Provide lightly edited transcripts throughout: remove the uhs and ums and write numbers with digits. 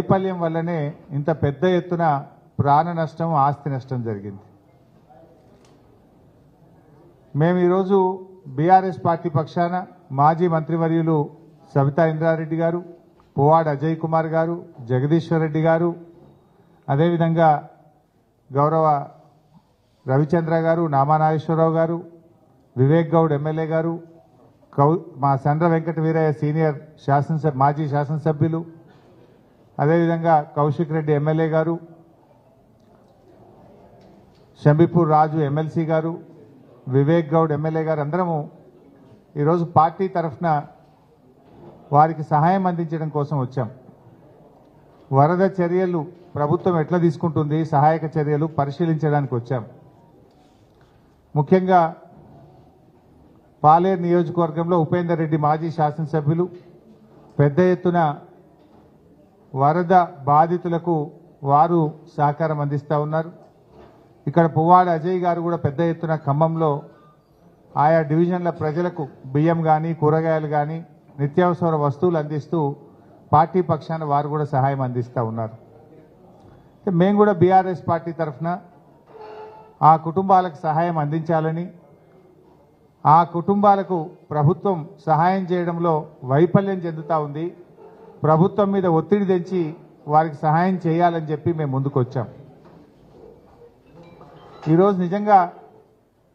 వైఫల్యం వల్లనే ఇంత పెద్ద ఎత్తున ప్రాణ నష్టం ఆస్తి నష్టం జరిగింది. మేము ఈరోజు బీఆర్ఎస్ పార్టీ పక్షాన మాజీ మంత్రివర్యులు సబితా ఇంద్రారెడ్డి గారు, పువ్వాడ అజయ్ కుమార్ గారు, జగదీశ్వర్ రెడ్డి గారు, అదేవిధంగా గౌరవ రవిచంద్ర గారు, నామా నాగేశ్వరరావు గారు, వివేక్ గౌడ్ ఎమ్మెల్యే గారు, మా సండ్ర వెంకట వీరయ్య సీనియర్ మాజీ శాసనసభ్యులు, అదేవిధంగా కౌశిక్ రెడ్డి ఎమ్మెల్యే గారు, షంబీపూర్ రాజు ఎమ్మెల్సీ గారు, వివేక్ గౌడ్ ఎమ్మెల్యే గారు అందరము ఈరోజు పార్టీ తరఫున వారికి సహాయం అందించడం కోసం వచ్చాం. వరద చర్యలు ప్రభుత్వం ఎట్లా తీసుకుంటుంది, సహాయక చర్యలు పరిశీలించడానికి వచ్చాం. ముఖ్యంగా పాలేరు నియోజకవర్గంలో ఉపేందర్ రెడ్డి మాజీ శాసనసభ్యులు పెద్ద ఎత్తున వరద బాధితులకు వారు సహకారం అందిస్తూ ఉన్నారు. ఇక్కడ పువ్వాడ అజయ్ గారు కూడా పెద్ద ఎత్తున ఖమ్మంలో ఆయా డివిజన్ల ప్రజలకు బియ్యం కానీ కూరగాయలు కానీ నిత్యావసర వస్తువులు అందిస్తూ పార్టీ పక్షాన వారు కూడా సహాయం అందిస్తూ ఉన్నారు. మేము కూడా బీఆర్ఎస్ పార్టీ తరఫున ఆ కుటుంబాలకు సహాయం అందించాలని, ఆ కుటుంబాలకు ప్రభుత్వం సహాయం చేయడంలో వైఫల్యం చెందుతూ ఉంది, ప్రభుత్వం మీద ఒత్తిడి తెచ్చి వారికి సహాయం చేయాలని చెప్పి మేము ముందుకు వచ్చాం. ఈరోజు నిజంగా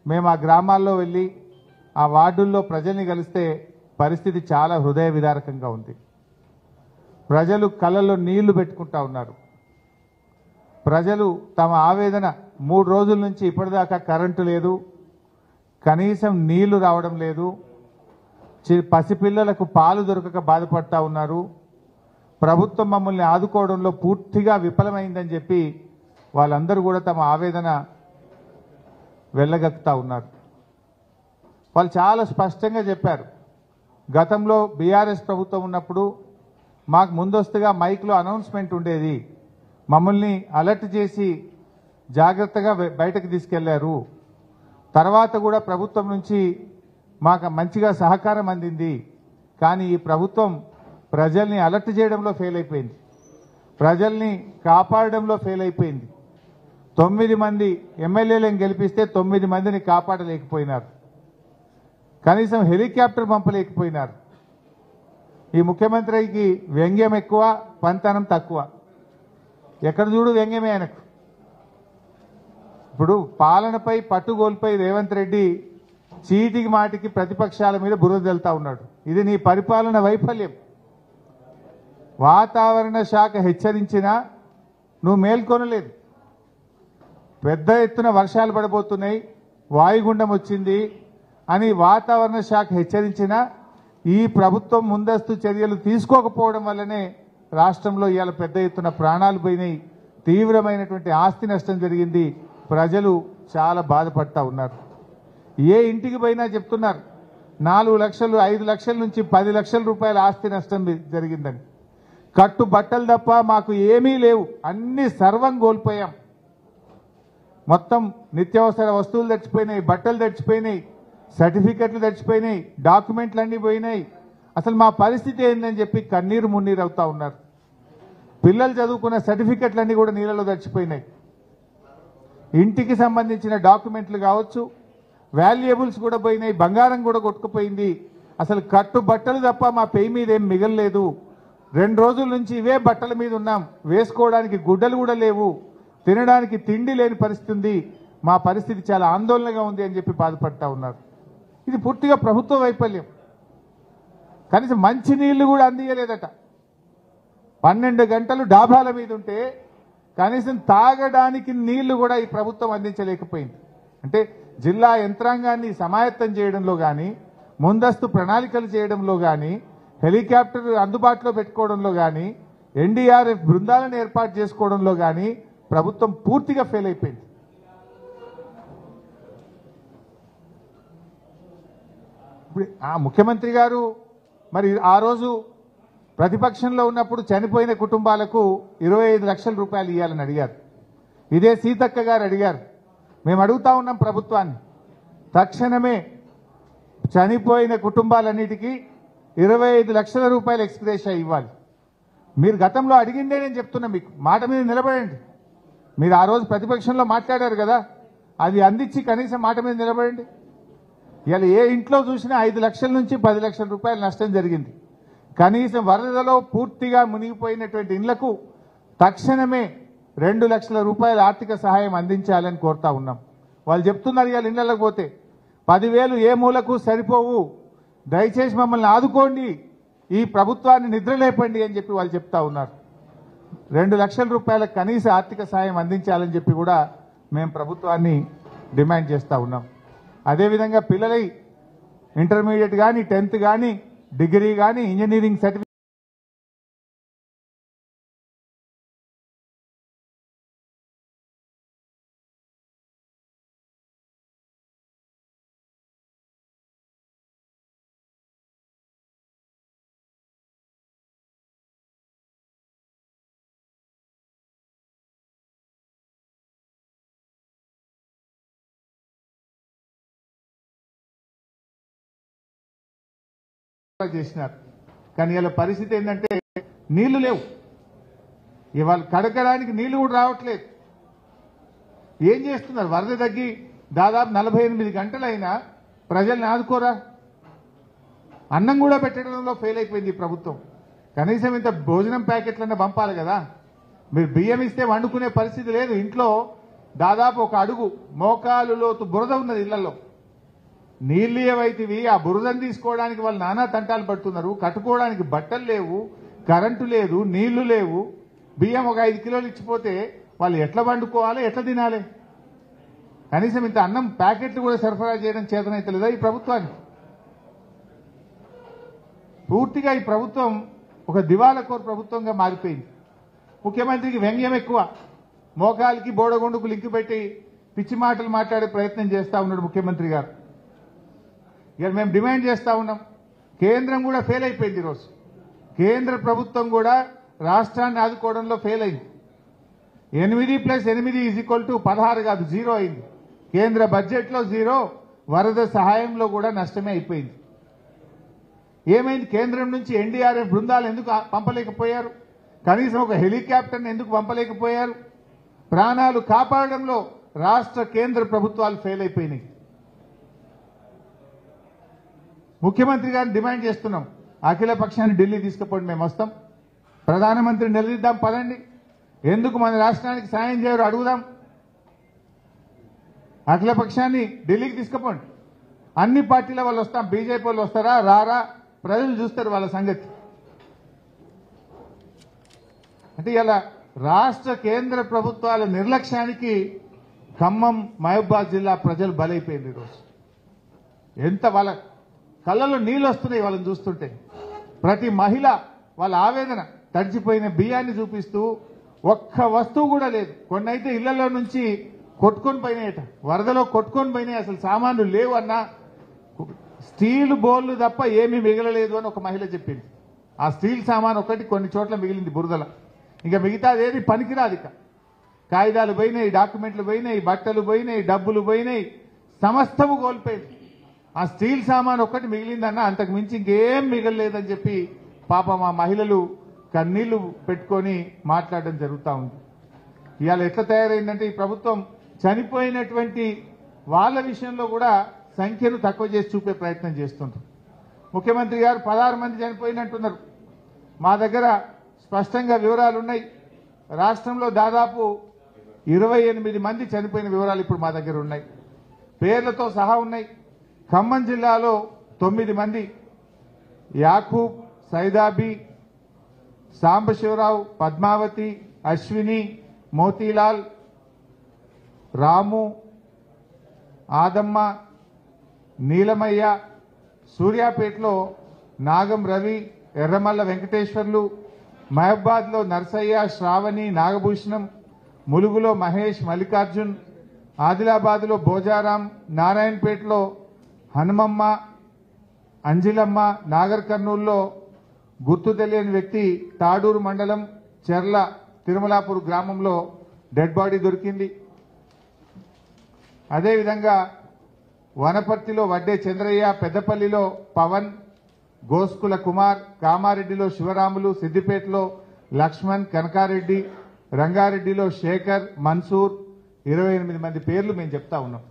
మేము ఆ గ్రామాల్లో వెళ్ళి ఆ వార్డుల్లో ప్రజల్ని కలిస్తే పరిస్థితి చాలా హృదయ విదారకంగా ఉంది. ప్రజలు కళ్ళల్లో నీళ్లు పెట్టుకుంటా ఉన్నారు. ప్రజలు తమ ఆవేదన 3 రోజుల నుంచి ఇప్పటిదాకా కరెంటు లేదు, కనీసం నీళ్లు రావడం లేదు, పసిపిల్లలకు పాలు దొరకక బాధపడతా ఉన్నారు, ప్రభుత్వం మమ్మల్ని ఆదుకోవడంలో పూర్తిగా విఫలమైందని చెప్పి వాళ్ళందరూ కూడా తమ ఆవేదన వెళ్ళగక్కుతా ఉన్నారు. వాళ్ళు చాలా స్పష్టంగా చెప్పారు, గతంలో బీఆర్ఎస్ ప్రభుత్వం ఉన్నప్పుడు మాకు ముందస్తుగా మైక్లో అనౌన్స్మెంట్ ఉండేది, మమ్మల్ని అలర్ట్ చేసి జాగ్రత్తగా బయటకు తీసుకెళ్లారు, తర్వాత కూడా ప్రభుత్వం నుంచి మాకు మంచిగా సహకారం అందింది, కానీ ఈ ప్రభుత్వం ప్రజల్ని అలర్ట్ చేయడంలో ఫెయిల్ అయిపోయింది, ప్రజల్ని కాపాడడంలో ఫెయిల్ అయిపోయింది. 9 మంది ఎమ్మెల్యేలను గెలిపిస్తే 9 మందిని కాపాడలేకపోయినారు, కనీసం హెలికాప్టర్ పంపలేకపోయినారు. ఈ ముఖ్యమంత్రికి వ్యంగ్యం ఎక్కువ, పంతనం తక్కువ. ఎక్కడ చూడు వ్యంగ్యమే ఆయనకు. ఇప్పుడు పాలనపై పట్టుగోల్పై రేవంత్ రెడ్డి చీటికి మాటికి ప్రతిపక్షాల మీద బురద జల్లుతా ఉన్నాడు. ఇది నీ పరిపాలన వైఫల్యం. వాతావరణ శాఖ హెచ్చరించినా నువ్వు మేల్కొనలేదు. పెద్ద ఎత్తున వర్షాలు పడబోతున్నాయి, వాయుగుండం వచ్చింది అని వాతావరణ శాఖ హెచ్చరించినా ఈ ప్రభుత్వం ముందస్తు చర్యలు తీసుకోకపోవడం వల్లనే రాష్ట్రంలో ఇవాళ పెద్ద ఎత్తున ప్రాణాలు పోయినాయి, తీవ్రమైనటువంటి ఆస్తి నష్టం జరిగింది, ప్రజలు చాలా బాధపడతా ఉన్నారు. ఏ ఇంటికి పోయినా చెప్తున్నారు 4 లక్షలు 5 లక్షల నుంచి 10 లక్షల రూపాయల ఆస్తి నష్టం జరిగిందని. కట్టు బట్టలు తప్ప మాకు ఏమీ లేవు, అన్ని సర్వం కోల్పోయాం. మొత్తం నిత్యావసర వస్తువులు తెచ్చిపోయినాయి, బట్టలు తెచ్చిపోయినాయి, సర్టిఫికెట్లు తెచ్చిపోయినాయి, డాక్యుమెంట్లు అన్నీ పోయినాయి. అసలు మా పరిస్థితి ఏందని చెప్పి కన్నీరు మున్నీరు అవుతా ఉన్నారు. పిల్లలు చదువుకున్న సర్టిఫికెట్లన్నీ కూడా నీళ్ళలో తెచ్చిపోయినాయి. ఇంటికి సంబంధించిన డాక్యుమెంట్లు కావచ్చు, వాల్యుయబుల్స్ కూడా పోయినాయి, బంగారం కూడా కొట్టుకుపోయింది. అసలు కట్టు బట్టలు తప్ప మా పేయి మీద ఏం మిగలలేదు. 2 రోజుల నుంచి ఇవే బట్టల మీద ఉన్నాం, వేసుకోవడానికి గుడ్డలు కూడా లేవు, తినడానికి తిండి లేని పరిస్థితి ఉంది, మా పరిస్థితి చాలా ఆందోళనగా ఉంది అని చెప్పి బాధపడతా ఉన్నారు. ఇది పూర్తిగా ప్రభుత్వ వైఫల్యం. కనీసం మంచినీళ్లు కూడా అందియలేదట. 12 గంటలు డాబాల మీద ఉంటే కనీసం తాగడానికి నీళ్లు కూడా ఈ ప్రభుత్వం అందించలేకపోయింది. అంటే జిల్లా యంత్రాంగాన్ని సమాయత్తం చేయడంలో కానీ, ముందస్తు ప్రణాళికలు చేయడంలో కానీ, హెలికాప్టర్ అందుబాటులో పెట్టుకోవడంలో కానీ, ఎన్డీఆర్ఎఫ్ బృందాలను ఏర్పాటు చేసుకోవడంలో కానీ ప్రభుత్వం పూర్తిగా ఫెయిల్ అయిపోయింది. ఇప్పుడు ఆ ముఖ్యమంత్రి గారు మరి ఆ రోజు ప్రతిపక్షంలో ఉన్నప్పుడు చనిపోయిన కుటుంబాలకు 25 లక్షల రూపాయలు ఇవ్వాలని అడిగారు. ఇదే సీతక్క గారు అడిగారు. మేము అడుగుతా ఉన్నాం ప్రభుత్వాన్ని, తక్షణమే చనిపోయిన కుటుంబాలన్నిటికీ 25 లక్షల రూపాయలు ఎక్స్గ్రేషియా ఇవ్వాలి. మీరు గతంలో అడిగిందే నేను చెప్తున్నా, మీకు మాట మీద నిలబడండి. మీరు ఆ రోజు ప్రతిపక్షంలో మాట్లాడారు కదా, అది అందించి కనీసం మాట మీద నిలబడండి. ఇలా ఏ ఇంట్లో చూసినా 5 లక్షల నుంచి 10 లక్షల రూపాయల నష్టం జరిగింది. కనీసం వరదలో పూర్తిగా మునిగిపోయినటువంటి ఇళ్లకు తక్షణమే 2 లక్షల రూపాయల ఆర్థిక సహాయం అందించాలని కోరుతా ఉన్నాం. వాళ్ళు చెప్తున్నారు ఇవాళ ఇళ్లకు పోతే 10,000 ఏ మూలకు సరిపోవు, దయచేసి మమ్మల్ని ఆదుకోండి, ఈ ప్రభుత్వాన్ని నిద్రలేపండి అని చెప్పి వాళ్ళు చెప్తా ఉన్నారు. 2 లక్షల రూపాయల కనీస ఆర్థిక సాయం అందించాలని చెప్పి కూడా మేము ప్రభుత్వాన్ని డిమాండ్ చేస్తూ ఉన్నాం. అదేవిధంగా పిల్లలై ఇంటర్మీడియట్ కానీ 10th కానీ డిగ్రీ కానీ ఇంజనీరింగ్ సర్టిఫికేట్ చేసినారు. కానీ ఇలా పరిస్థితి ఏంటంటే నీళ్లు లేవు, ఇవాళ కడగడానికి నీళ్లు కూడా రావట్లేదు. ఏం చేస్తున్నారు? వరద తగ్గి దాదాపు 48 గంటలైనా ప్రజల్ని ఆదుకోరా? అన్నం కూడా పెట్టడంలో ఫెయిల్ అయిపోయింది ఈ ప్రభుత్వం. కనీసం ఇంత భోజనం ప్యాకెట్లన్నా పంపాలి కదా. మీరు బియ్యం ఇస్తే వండుకునే పరిస్థితి లేదు. ఇంట్లో దాదాపు 1 అడుగు మోకాలు లోతు బురద ఉన్నది ఇళ్లలో. నీళ్లు ఏవైతివి ఆ బురదను తీసుకోవడానికి వాళ్ళు నానా తంటాలు పడుతున్నారు. కట్టుకోవడానికి బట్టలు లేవు, కరెంటు లేదు, నీళ్లు లేవు. బియ్యం ఒక 5 కిలోలు ఇచ్చిపోతే వాళ్ళు ఎట్లా వండుకోవాలి, ఎట్లా తినాలి? కనీసం ఇంత అన్నం ప్యాకెట్లు కూడా సరఫరా చేయడం చేతనైతే లేదా ఈ ప్రభుత్వానికి? పూర్తిగా ఈ ప్రభుత్వం ఒక దివాళకోరు ప్రభుత్వంగా మారిపోయింది. ముఖ్యమంత్రికి వ్యంగ్యం ఎక్కువ, మోకాలికి బోడగొండుకు లింకు పెట్టి పిచ్చి మాటలు మాట్లాడే ప్రయత్నం చేస్తా ఉన్నాడు ముఖ్యమంత్రి గారు. ఇక మేము డిమాండ్ చేస్తా ఉన్నాం, కేంద్రం కూడా ఫెయిల్ అయిపోయింది. ఈరోజు కేంద్ర ప్రభుత్వం కూడా రాష్ట్రాన్ని ఆదుకోవడంలో ఫెయిల్ అయింది. 8 + 8 = 16 కాదు, 0 అయింది. కేంద్ర బడ్జెట్లో 0, వరద సహాయంలో కూడా నష్టమే అయిపోయింది. ఏమైంది? కేంద్రం నుంచి ఎన్డీఆర్ఎఫ్ బృందాలు ఎందుకు పంపలేకపోయారు? కనీసం ఒక హెలికాప్టర్ని ఎందుకు పంపలేకపోయారు? ప్రాణాలు కాపాడడంలో రాష్ట్ర కేంద్ర ప్రభుత్వాలు ఫెయిల్ అయిపోయినాయి. ముఖ్యమంత్రి గారిని డిమాండ్ చేస్తున్నాం, అఖిల పక్షాన్ని ఢిల్లీ తీసుకుపోండి, మేము వస్తాం. ప్రధానమంత్రిని నిలదీద్దాం, పదండి. ఎందుకు మన రాష్ట్రానికి సాయం చేయరు అడుగుదాం. అఖిల పక్షాన్ని ఢిల్లీకి తీసుకుపోండి. అన్ని పార్టీల వాళ్ళు వస్తాం. బీజేపీ వాళ్ళు వస్తారా రారా ప్రజలు చూస్తారు వాళ్ళ సంగతి. అంటే ఇలా రాష్ట్ర కేంద్ర ప్రభుత్వాల నిర్లక్ష్యానికి ఖమ్మం మహబూబాద్ జిల్లా ప్రజలు బలైపోయింది. ఈరోజు ఎంత వాళ్ళ కళ్ళలో నీళ్ళు వస్తున్నాయి వాళ్ళని చూస్తుంటే. ప్రతి మహిళ వాళ్ళ ఆవేదన, తడిచిపోయిన బియ్యాన్ని చూపిస్తూ ఒక్క వస్తువు కూడా లేదు. కొన్ని అయితే ఇళ్లలో నుంచి కొట్టుకొని పోయినాయట, వరదలో కొట్టుకొని పోయినాయి, అసలు సామాన్లు లేవు అన్నా. స్టీల్ బౌళ్ళు తప్ప ఏమీ మిగలలేదు అని ఒక మహిళ చెప్పింది. ఆ స్టీల్ సామాన్ ఒకటి కొన్ని చోట్ల మిగిలింది బురదల, ఇంకా మిగతాది ఏది పనికిరాదు. ఇక కాగితాలు పోయినాయి, డాక్యుమెంట్లు పోయినాయి, బట్టలు పోయినాయి, డబ్బులు పోయినాయి, సమస్తము కోల్పోయింది. ఆ స్టీల్ సామాన్ ఒక్కటి మిగిలిందన్న, అంతకు మించి ఇంకేం మిగలలేదని చెప్పి పాపం ఆ మహిళలు కన్నీళ్లు పెట్టుకొని మాట్లాడడం జరుగుతూ ఉంది. ఇవాళ ఎట్లా తయారైందంటే ఈ ప్రభుత్వం చనిపోయినటువంటి వాళ్ళ విషయంలో కూడా సంఖ్యను తక్కువ చేసి చూపే ప్రయత్నం చేస్తుంటారు. ముఖ్యమంత్రి గారు 16 మంది చనిపోయినట్టున్నారు. మా దగ్గర స్పష్టంగా వివరాలు ఉన్నాయి. రాష్ట్రంలో దాదాపు 28 మంది చనిపోయిన వివరాలు ఇప్పుడు మా దగ్గర ఉన్నాయి, పేర్లతో సహా ఉన్నాయి. ఖమ్మం జిల్లాలో 9 మంది, యాకూబ్, సైదాబి, సాంబశివరావు, పద్మావతి, అశ్విని, మోతీలాల్, రాము, ఆదమ్మ, నీలమయ్య. సూర్యాపేటలో నాగం రవి, ఎర్రమల్ల వెంకటేశ్వర్లు, మహబాద్లో నర్సయ్య, శ్రావణి, నాగభూషణం, ములుగులో మహేష్, మల్లికార్జున్, ఆదిలాబాద్లో భోజారాం, నారాయణపేటలో హనుమమ్మ, అంజిలమ్మ, నాగర్ కర్నూల్లో గుర్తు తెలియని వ్యక్తి తాడూరు మండలం చెర్ల తిరుమలాపూర్ గ్రామంలో డెడ్ బాడీ దొరికింది. అదేవిధంగా వనపర్తిలో వడ్డే చంద్రయ్య, పెద్దపల్లిలో పవన్, గోస్కుల కుమార్, కామారెడ్డిలో శివరాములు, సిద్దిపేటలో లక్ష్మణ్, కనకారెడ్డి, రంగారెడ్డిలో శేఖర్, మన్సూర్ 28 మంది పేర్లు మేము చెప్తా ఉన్నాం.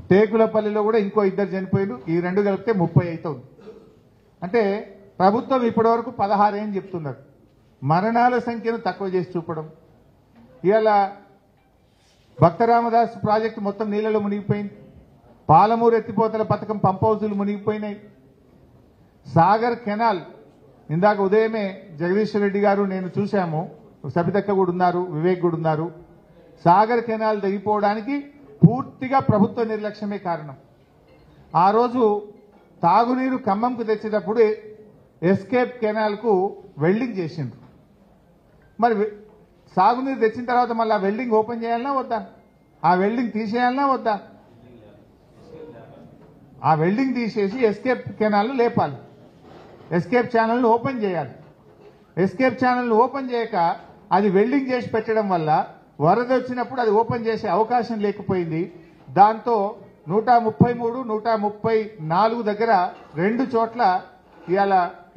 టేకులపల్లిలో కూడా ఇంకో 2 చనిపోయారు. ఈ 2 కలిపితే 30 అవుతుంది. అంటే ప్రభుత్వం ఇప్పటివరకు 16 అని చెప్తున్నారు. మరణాల సంఖ్యను తక్కువ చేసి చూపడం. ఇవాళ భక్తరామదాస్ ప్రాజెక్టు మొత్తం నీళ్లలో మునిగిపోయింది. పాలమూరు ఎత్తిపోతల పథకం పంప్ హౌజులు మునిగిపోయినాయి. సాగర్ కెనాల్ ఇందాక ఉదయమే జగదీశ్వర్ రెడ్డి గారు నేను చూశాము, సబితక్క కూడా ఉన్నారు, వివేక్ కూడా ఉన్నారు. సాగర్ కెనాల్ తెగిపోవడానికి పూర్తిగా ప్రభుత్వ నిర్లక్ష్యమే కారణం. ఆ రోజు తాగునీరు ఖమ్మంకు తెచ్చేటప్పుడు ఎస్కేప్ కెనాల్కు వెల్డింగ్ చేసిండ్రు. మరి సాగునీరు తెచ్చిన తర్వాత మళ్ళీ ఆ వెల్డింగ్ ఓపెన్ చేయాలన్నా వద్దా? ఆ వెల్డింగ్ తీసేయాలన్నా వద్దా? ఆ వెల్డింగ్ తీసేసి ఎస్కేప్ కెనాల్ లేపాలి, ఎస్కేప్ ఛానల్ను ఓపెన్ చేయాలి. ఎస్కేప్ ఛానల్ను ఓపెన్ చేయక అది వెల్డింగ్ చేసి పెట్టడం వల్ల వరద వచ్చినప్పుడు అది ఓపెన్ చేసే అవకాశం లేకపోయింది. దాంతో 133, 134 దగ్గర 2 చోట్ల ఇవాళ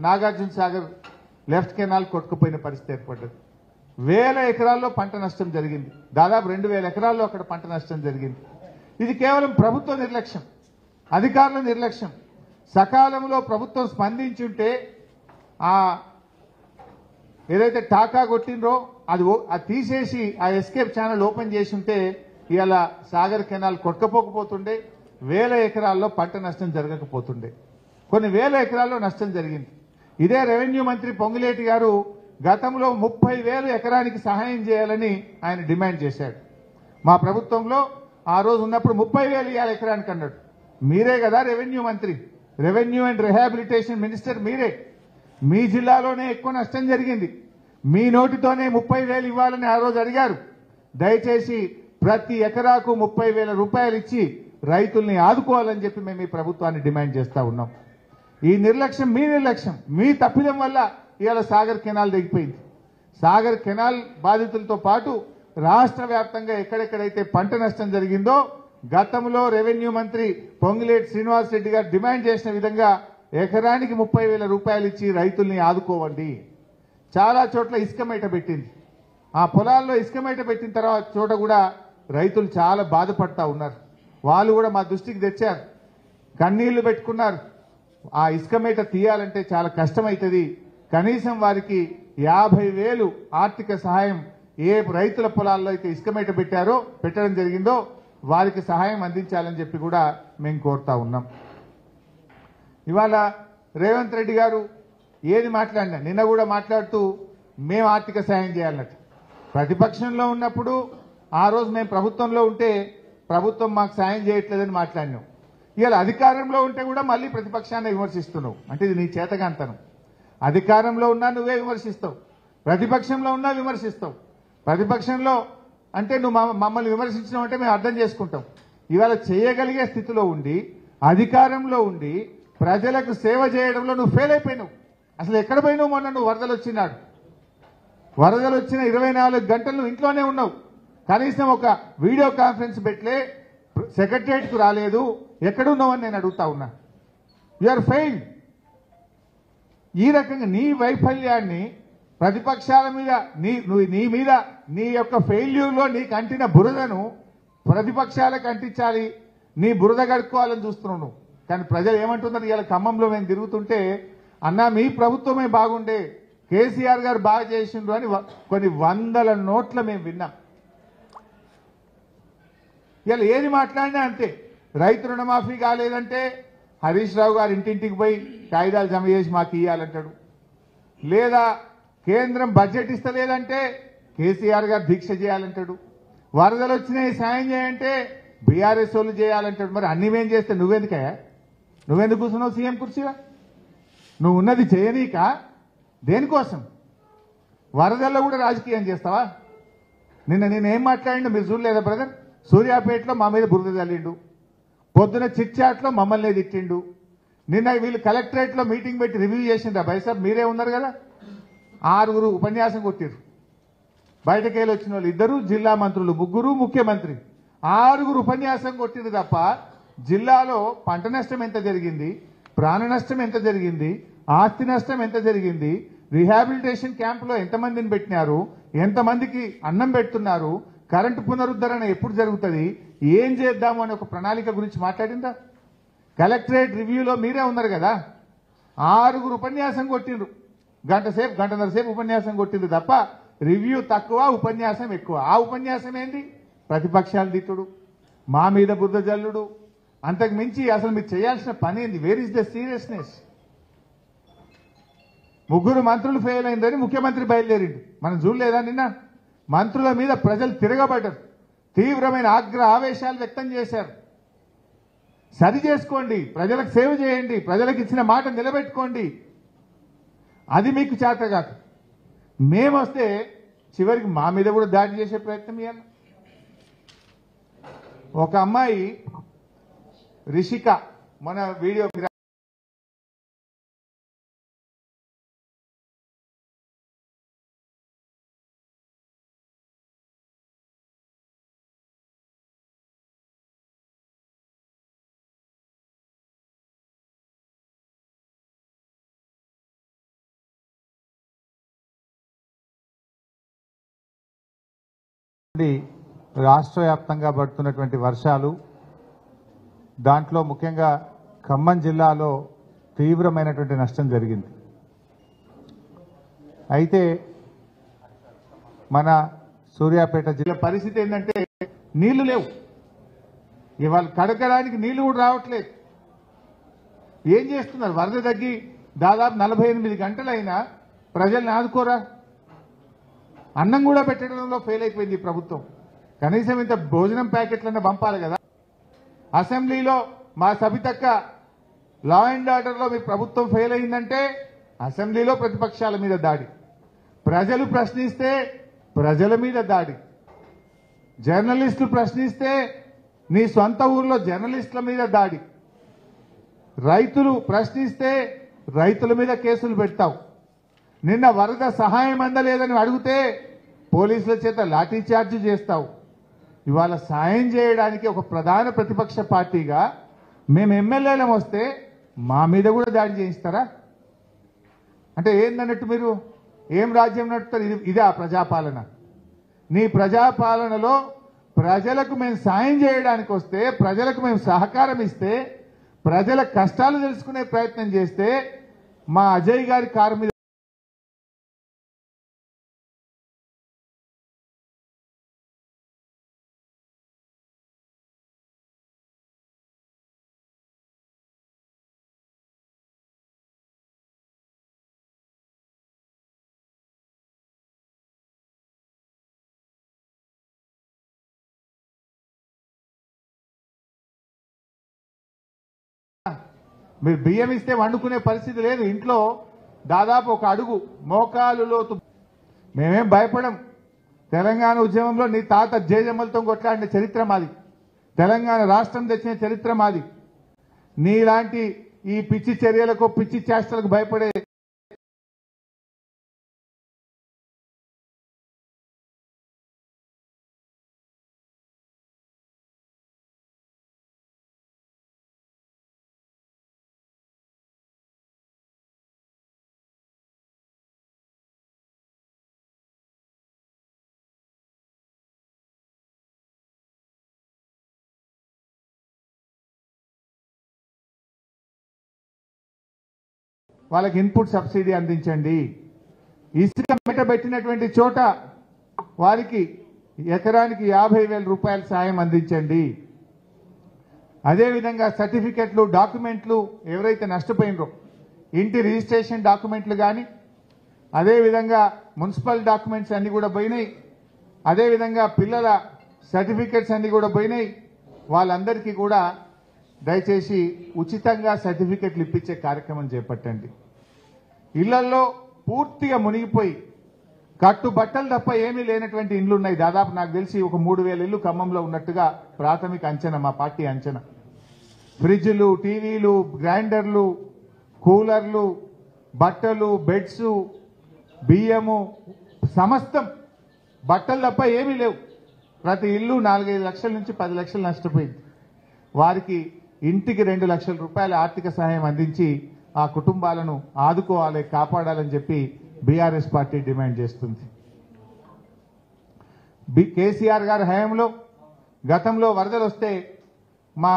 నాగార్జున సాగర్ లెఫ్ట్ కెనాల్ కొట్టుకుపోయిన పరిస్థితి ఏర్పడ్డది. వేల ఎకరాల్లో పంట నష్టం జరిగింది. దాదాపు 2000 ఎకరాల్లో అక్కడ పంట నష్టం జరిగింది. ఇది కేవలం ప్రభుత్వ నిర్లక్ష్యం, అధికారుల నిర్లక్ష్యం. సకాలంలో ప్రభుత్వం స్పందించుంటే ఆ ఏదైతే టాకా కొట్టిండ్రో అది తీసేసి ఆ ఎస్కేప్ ఛానల్ ఓపెన్ చేసి ఉంటే ఇవాళ సాగర్ కెనాల్ కొట్టుకపోకపోతుండే, వేల ఎకరాల్లో పంట నష్టం జరగకపోతుండే. కొన్ని వేల ఎకరాల్లో నష్టం జరిగింది. ఇదే రెవెన్యూ మంత్రి పొంగులేటి గారు గతంలో 30,000 ఎకరానికి సహాయం చేయాలని ఆయన డిమాండ్ చేశాడు. మా ప్రభుత్వంలో ఆ రోజు ఉన్నప్పుడు 30,000 ఇవ్వాలి ఎకరానికి అన్నాడు. మీరే కదా రెవెన్యూ మంత్రి, రెవెన్యూ అండ్ రిహాబిలిటేషన్ మినిస్టర్ మీరే. మీ జిల్లాలోనే ఎక్కువ నష్టం జరిగింది. మీ నోటితోనే 30,000 ఇవ్వాలని ఆ రోజు అడిగారు. దయచేసి ప్రతి ఎకరాకు 30,000 రూపాయలు ఇచ్చి రైతుల్ని ఆదుకోవాలని చెప్పి మేము ఈ ప్రభుత్వాన్ని డిమాండ్ చేస్తా ఉన్నాం. ఈ నిర్లక్ష్యం మీ నిర్లక్ష్యం, మీ తప్పిదం వల్ల ఇవాళ సాగర్ కెనాల్ దిగిపోయింది. సాగర్ కెనాల్ బాధితులతో పాటు రాష్ట్ర వ్యాప్తంగా ఎక్కడెక్కడైతే పంట నష్టం జరిగిందో గతంలో రెవెన్యూ మంత్రి పొంగులేటి శ్రీనివాస్ రెడ్డి గారు డిమాండ్ చేసిన విధంగా ఎకరానికి 30,000 రూపాయలు ఇచ్చి రైతుల్ని ఆదుకోవండి. చాలా చోట్ల ఇసుక మేట పెట్టింది. ఆ పొలాల్లో ఇసుక మేట పెట్టిన తర్వాత చోట కూడా రైతులు చాలా బాధపడతా ఉన్నారు. వాళ్ళు కూడా మా దృష్టికి తెచ్చారు, కన్నీళ్లు పెట్టుకున్నారు. ఆ ఇసుక మేట తీయాలంటే చాలా కష్టమవుతుంది, కనీసం వారికి 50,000 ఆర్థిక సహాయం ఏ రైతుల పొలాల్లో అయితే ఇసుక మేట పెట్టడం జరిగిందో వారికి సహాయం అందించాలని చెప్పి కూడా మేము కోరుతా ఉన్నాం. ఇవాళ రేవంత్ రెడ్డి గారు ఏది మాట్లాడినా నిన్న కూడా మాట్లాడుతూ మేము ఆర్థిక సాయం చేయాలన్నట్టు. ప్రతిపక్షంలో ఉన్నప్పుడు ఆ రోజు మేము ప్రభుత్వంలో ఉంటే ప్రభుత్వం మాకు సాయం చేయట్లేదని మాట్లాడినాం. ఇవాళ అధికారంలో ఉంటే కూడా మళ్ళీ ప్రతిపక్షాన్ని విమర్శిస్తున్నావు. అంటే ఇది నీ చేతగాంతనం. అధికారంలో ఉన్నా నువ్వే విమర్శిస్తావు, ప్రతిపక్షంలో ఉన్నా విమర్శిస్తావు. ప్రతిపక్షంలో అంటే నువ్వు మమ్మల్ని విమర్శించడం అంటే మేము అర్థం చేసుకుంటాం. ఇవాళ చేయగలిగే స్థితిలో ఉండి అధికారంలో ఉండి ప్రజలకు సేవ చేయడంలో నువ్వు ఫెయిల్ అయిపోయినావు. అసలు ఎక్కడ పోయినావు? మొన్న నువ్వు వరదలు వచ్చినాడు, వరదలు వచ్చిన 24 గంటలు నువ్వు ఇంట్లోనే ఉన్నావు. కనీసం ఒక వీడియో కాన్ఫరెన్స్ పెట్టలే, సెక్రటరియట్కు రాలేదు, ఎక్కడున్నావని నేను అడుగుతా ఉన్నా. You are failed. ఈ రకంగా నీ వైఫల్యాన్ని ప్రతిపక్షాల మీద నీ మీద నీ యొక్క ఫెయిల్యూర్లో నీకు అంటిన బురదను ప్రతిపక్షాలకు అంటించాలి, నీ బురద గడుక్కోవాలని చూస్తున్నావు నువ్వు. కానీ ప్రజలు ఏమంటున్నారు? ఇవాళ ఖమ్మంలో మేము తిరుగుతుంటే అన్నా మీ ప్రభుత్వమే బాగుండే, కేసీఆర్ గారు బాగా చేసిండ్రు అని కొన్ని 100 నోట్ల మేము విన్నాం. ఇవాళ ఏది మాట్లాడినా అంతే. రైతు రుణమాఫీ కాలేదంటే హరీష్ రావు గారు ఇంటింటికి పోయి కాగితాలు జమ చేసి మాకు ఇవ్వాలంటాడు. లేదా కేంద్రం బడ్జెట్ ఇస్తలేదంటే కేసీఆర్ గారు దీక్ష చేయాలంటాడు. వరదలు వచ్చినాయి సాయం చేయంటే బీఆర్ఎస్ వాళ్ళు చేయాలంటాడు. మరి అన్ని మేం చేస్తే నువ్వెందుకయ్యా? నువ్వెందుకు కూర్చున్నావు సీఎం కుర్చీగా? నువ్వు ఉన్నది చేయనీక దేనికోసం? వరదల్లో కూడా రాజకీయం చేస్తావా? నేనేం మాట్లాడిండు మీరు చూడలేదా బ్రదర్? సూర్యాపేటలో మా మీద బురద చల్లిండు, పొద్దున చిట్చాట్లో మమ్మల్ని తిట్టిండు. నిన్న వీళ్ళు కలెక్టరేట్లో మీటింగ్ పెట్టి రివ్యూ చేసిండ్రా బైసాబ్? మీరే ఉన్నారు కదా. 6 ఉపన్యాసం కొట్టిరు. బయటకెళ్ళి వచ్చిన వాళ్ళు 2 జిల్లా మంత్రులు, 3 ముఖ్యమంత్రి, 6 ఉపన్యాసం కొట్టిరు తప్ప జిల్లాలో పంట నష్టం ఎంత జరిగింది, ప్రాణ నష్టం ఎంత జరిగింది, ఆస్తి నష్టం ఎంత జరిగింది, రీహాబిలిటేషన్ క్యాంపులో ఎంతమందిని పెట్టినారు, ఎంతమందికి అన్నం పెడుతున్నారు, కరెంటు పునరుద్ధరణ ఎప్పుడు జరుగుతుంది, ఏం చేద్దాము అనే ఒక ప్రణాళిక గురించి మాట్లాడిందా? కలెక్టరేట్ రివ్యూలో మీరే ఉన్నారు కదా, 6 ఉపన్యాసం కొట్టిండ్రు, గంటన్నర సేపు ఉపన్యాసం కొట్టిండ్రు తప్ప రివ్యూ తక్కువ, ఉపన్యాసం ఎక్కువ. ఆ ఉపన్యాసం ఏంటి? ప్రతిపక్షాలు తిట్టుడు, మా మీద బురద జల్లుడు, అంతకు మించి అసలు మీరు చేయాల్సిన పని ఏంది? Where is the seriousness? 3 మంత్రులు ఫెయిల్ అయిందని ముఖ్యమంత్రి బయలుదేరిండు. మనం చూడలేదా నిన్న? మంత్రుల మీద ప్రజలు తిరగబడ్డారు, తీవ్రమైన ఆవేశాలు వ్యక్తం చేశారు. సరి చేసుకోండి, ప్రజలకు సేవ చేయండి, ప్రజలకు ఇచ్చిన మాట నిలబెట్టుకోండి. అది మీకు చేత కాదు. మేమొస్తే చివరికి మా మీద కూడా దాడి చేసే ప్రయత్నం చేయాలి. ఒక అమ్మాయి రిషిక మన వీడియో రాష్ట్ర వ్యాప్తంగా పడుతున్నటువంటి వర్షాలు, దాంట్లో ముఖ్యంగా ఖమ్మం జిల్లాలో తీవ్రమైనటువంటి నష్టం జరిగింది. అయితే మన సూర్యాపేట జిల్లా పరిస్థితి ఏంటంటే నీళ్లు లేవు, ఇవాళ కడగడానికి నీళ్లు కూడా రావట్లేదు. ఏం చేస్తున్నారు? వరద తగ్గి దాదాపు 48 గంటలైనా ప్రజల్ని ఆదుకోరా? అన్నం కూడా పెట్టడంలో ఫెయిల్ అయిపోయింది ఈ ప్రభుత్వం. కనీసం ఇంత భోజనం ప్యాకెట్లన్నా పంపాలి కదా. అసెంబ్లీలో మా సబితక్క లా అండ్ ఆర్డర్లో మీ ప్రభుత్వం ఫెయిల్ అయిందంటే అసెంబ్లీలో ప్రతిపక్షాల మీద దాడి, ప్రజలు ప్రశ్నిస్తే ప్రజల మీద దాడి, జర్నలిస్టులు ప్రశ్నిస్తే నీ సొంత ఊర్లో జర్నలిస్టుల మీద దాడి, రైతులు ప్రశ్నిస్తే రైతుల మీద కేసులు పెడతావు. నిన్న వరద సహాయం అందలేదని అడిగితే పోలీసుల చేత లాఠీ చార్జ్ చేస్తావు. ఇవాళ సాయం చేయడానికి ఒక ప్రధాన ప్రతిపక్ష పార్టీగా మేము ఎమ్మెల్యేలం వస్తే మా మీద కూడా దాడి చేయిస్తారా? అంటే ఏందన్నట్టు మీరు ఏం రాజ్యం నడుపుతారు? ఇదే ప్రజాపాలన. నీ ప్రజాపాలనలో ప్రజలకు మేము సాయం చేయడానికి వస్తే, ప్రజలకు మేము సహకారం ఇస్తే, ప్రజల కష్టాలు తెలుసుకునే ప్రయత్నం చేస్తే మా అజయ్ గారి కారు మీద మీరు బియ్యం ఇస్తే వండుకునే పరిస్థితి లేదు. ఇంట్లో దాదాపు ఒక అడుగు మోకాలు లోతు. మేమేం భయపడం. తెలంగాణ ఉద్యమంలో నీ తాత జేజమ్మలతో కొట్లాడిన చరిత్ర మాది, తెలంగాణ రాష్ట్రం తెచ్చిన చరిత్ర మాది. నీలాంటి ఈ పిచ్చి చర్యలకు, పిచ్చి చేష్టలకు భయపడే వాళ్ళకి ఇన్పుట్ సబ్సిడీ అందించండి. ఇసుక పెట్టబెట్టినటువంటి చోట వారికి ఎకరానికి 50,000 రూపాయల సాయం అందించండి. అదేవిధంగా సర్టిఫికెట్లు, డాక్యుమెంట్లు ఎవరైతే నష్టపోయినరో ఇంటి రిజిస్ట్రేషన్ డాక్యుమెంట్లు కానీ, అదేవిధంగా మున్సిపల్ డాక్యుమెంట్స్ అన్ని కూడా పోయినాయి, అదేవిధంగా పిల్లల సర్టిఫికెట్స్ అన్ని కూడా పోయినాయి. వాళ్ళందరికీ కూడా దయచేసి ఉచితంగా సర్టిఫికెట్లు ఇప్పించే కార్యక్రమం చేపట్టండి. ఇళ్లలో పూర్తిగా మునిగిపోయి కట్టుబట్టలు తప్ప ఏమీ లేనటువంటి ఇండ్లు ఉన్నాయి. దాదాపు నాకు తెలిసి ఒక 3,000 ఇళ్లు ఖమ్మంలో ఉన్నట్టుగా ప్రాథమిక అంచనా, మా పార్టీ అంచనా. ఫ్రిడ్జ్లు, టీవీలు, గ్రైండర్లు, కూలర్లు, బట్టలు, బెడ్స్, బియ్యము, సమస్తం బట్టలు తప్ప ఏమీ లేవు. ప్రతి ఇల్లు 4-5 లక్షల నుంచి 10 లక్షలు నష్టపోయింది. వారికి ఇంటికి 2 లక్షల రూపాయల ఆర్థిక సహాయం అందించి ఆ కుటుంబాలను ఆదుకోవాలి, కాపాడాలని చెప్పి బీఆర్ఎస్ పార్టీ డిమాండ్ చేస్తుంది. కేసీఆర్ గారి హయాంలో గతంలో వరదలు వస్తే మా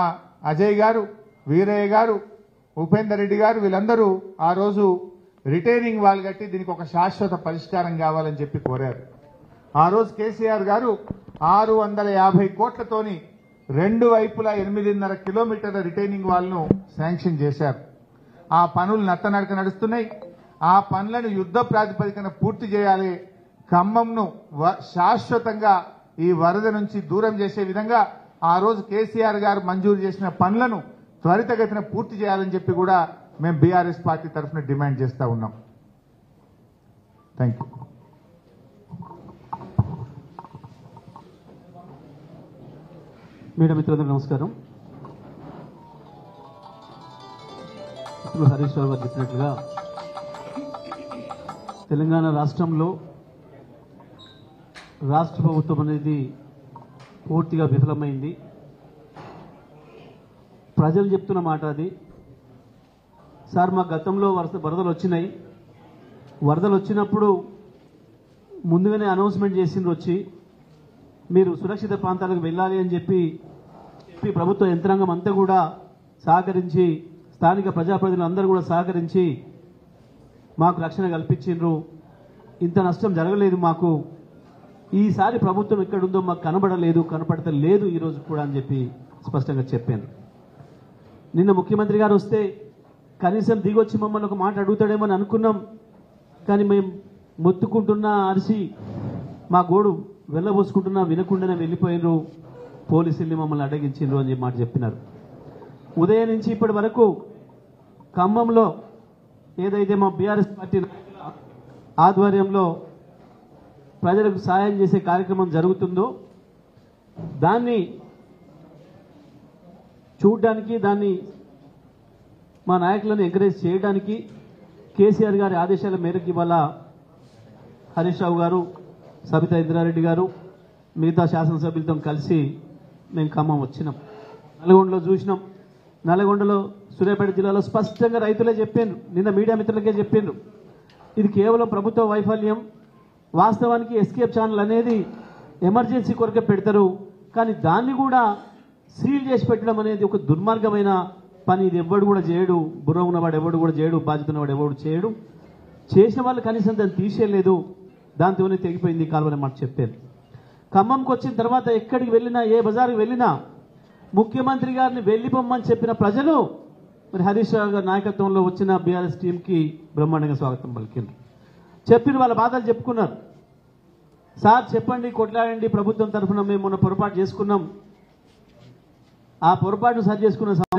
అజయ్ గారు, వీరయ్య గారు, ఉపేందర్ రెడ్డి గారు వీళ్ళందరూ ఆ రోజు రిటైనింగ్ వాల్ కట్టి దీనికి ఒక శాశ్వత పరిష్కారం కావాలని చెప్పి కోరారు. ఆ రోజు కేసీఆర్ గారు 650 కోట్లతోని రెండు వైపులా 8.5 కిలోమీటర్ల రిటైనింగ్ వాల్ను శాంక్షన్ చేశారు. ఆ పనులు నత్తనడక నడుస్తున్నాయి. ఆ పనులను యుద్ధ ప్రాతిపదికన పూర్తి చేయాలి. ఖమ్మంను శాశ్వతంగా ఈ వరద నుంచి దూరం చేసే విధంగా ఆ రోజు కేసీఆర్ గారు మంజూరు చేసిన పనులను త్వరితగతిన పూర్తి చేయాలని చెప్పి కూడా మేము బీఆర్ఎస్ పార్టీ తరఫున డిమాండ్ చేస్తా ఉన్నాం. Thank you. మీడియా మిత్రులందరూ నమస్కారం. ఇప్పుడు హరీష్ రావు గారు చెప్పినట్లుగా తెలంగాణ రాష్ట్రంలో రాష్ట్ర ప్రభుత్వం అనేది పూర్తిగా విఫలమైంది. ప్రజలు చెప్తున్న మాట అది. సార్ మా గతంలో వరదలు వచ్చినాయి. వరదలు వచ్చినప్పుడు ముందుగానే అనౌన్స్మెంట్ చేసిండ్రు, వచ్చి మీరు సురక్షిత ప్రాంతాలకు వెళ్ళాలి అని చెప్పి ప్రభుత్వ యంత్రాంగం అంతా కూడా సహకరించి, స్థానిక ప్రజాప్రతినిధులు అందరూ కూడా సహకరించి మాకు రక్షణ కల్పించిండ్రు. ఇంత నష్టం జరగలేదు మాకు. ఈసారి ప్రభుత్వం ఎక్కడుందో మాకు కనపడతలేదు ఈరోజు కూడా అని చెప్పి స్పష్టంగా చెప్పాను. నిన్న ముఖ్యమంత్రి గారు వస్తే కనీసం దిగొచ్చి మమ్మల్ని ఒక మాట అడుగుతాడేమో అని అనుకున్నాం. కానీ మేము మొత్తుకుంటున్నా, అరిసి మా గోడు వెళ్ళబోసుకుంటున్నా వినకుండానే వెళ్ళిపోయినరు. పోలీసుల్ని మమ్మల్ని అడ్డగించిండ్రు అని మాట చెప్పినారు. ఉదయం నుంచి ఇప్పటి వరకు ఖమ్మంలో ఏదైతే మా బీఆర్ఎస్ పార్టీ ఆధ్వర్యంలో ప్రజలకు సాయం చేసే కార్యక్రమం జరుగుతుందో దాన్ని చూడడానికి, దాన్ని మా నాయకులను ఎంకరేజ్ చేయడానికి కేసీఆర్ గారి ఆదేశాల మేరకు ఇవాళ హరీష్ రావు గారు, సబితా ఇంద్రారెడ్డి గారు, మిగతా శాసనసభ్యులతో కలిసి మేము ఖమ్మం వచ్చినాం. నల్గొండలో చూసినాం. నల్గొండలో సూర్యాపేట జిల్లాలో స్పష్టంగా రైతులే చెప్పిండ్రు, నిన్న మీడియా మిత్రులకే చెప్పిండ్రు, ఇది కేవలం ప్రభుత్వ వైఫల్యం. వాస్తవానికి ఎస్కేప్ ఛానల్ అనేది ఎమర్జెన్సీ కొరకే పెడతారు, కానీ దాన్ని కూడా సీల్ చేసి పెట్టడం అనేది ఒక దుర్మార్గమైన పని. ఇది ఎవడు కూడా చేయడు, బుర్ర ఉన్నవాడు ఎవడు కూడా చేయడు, బాధ్యత ఉన్నవాడు ఎవడు చేయడు. చేసిన వాళ్ళు కనీసం దాన్ని తీసేయలేదు, దాంతోనే తెగిపోయింది కాలువని మాట చెప్పారు. ఖమ్మంకి వచ్చిన తర్వాత ఎక్కడికి వెళ్ళినా, ఏ బజార్కి వెళ్ళినా ముఖ్యమంత్రి గారిని వెళ్ళిపోమ్మని చెప్పిన ప్రజలు మరి హరీష్ రావు గారి నాయకత్వంలో వచ్చిన బీఆర్ఎస్ టీంకి బ్రహ్మాండంగా స్వాగతం పలికిండ్రు. చెప్పిన వాళ్ళ బాధలు చెప్పుకున్నారు. సార్ చెప్పండి, కొట్లాడండి, ప్రభుత్వం తరఫున మేము మొన్న పొరపాటు చేసుకున్నాం, ఆ పొరపాటును సరి చేసుకున్న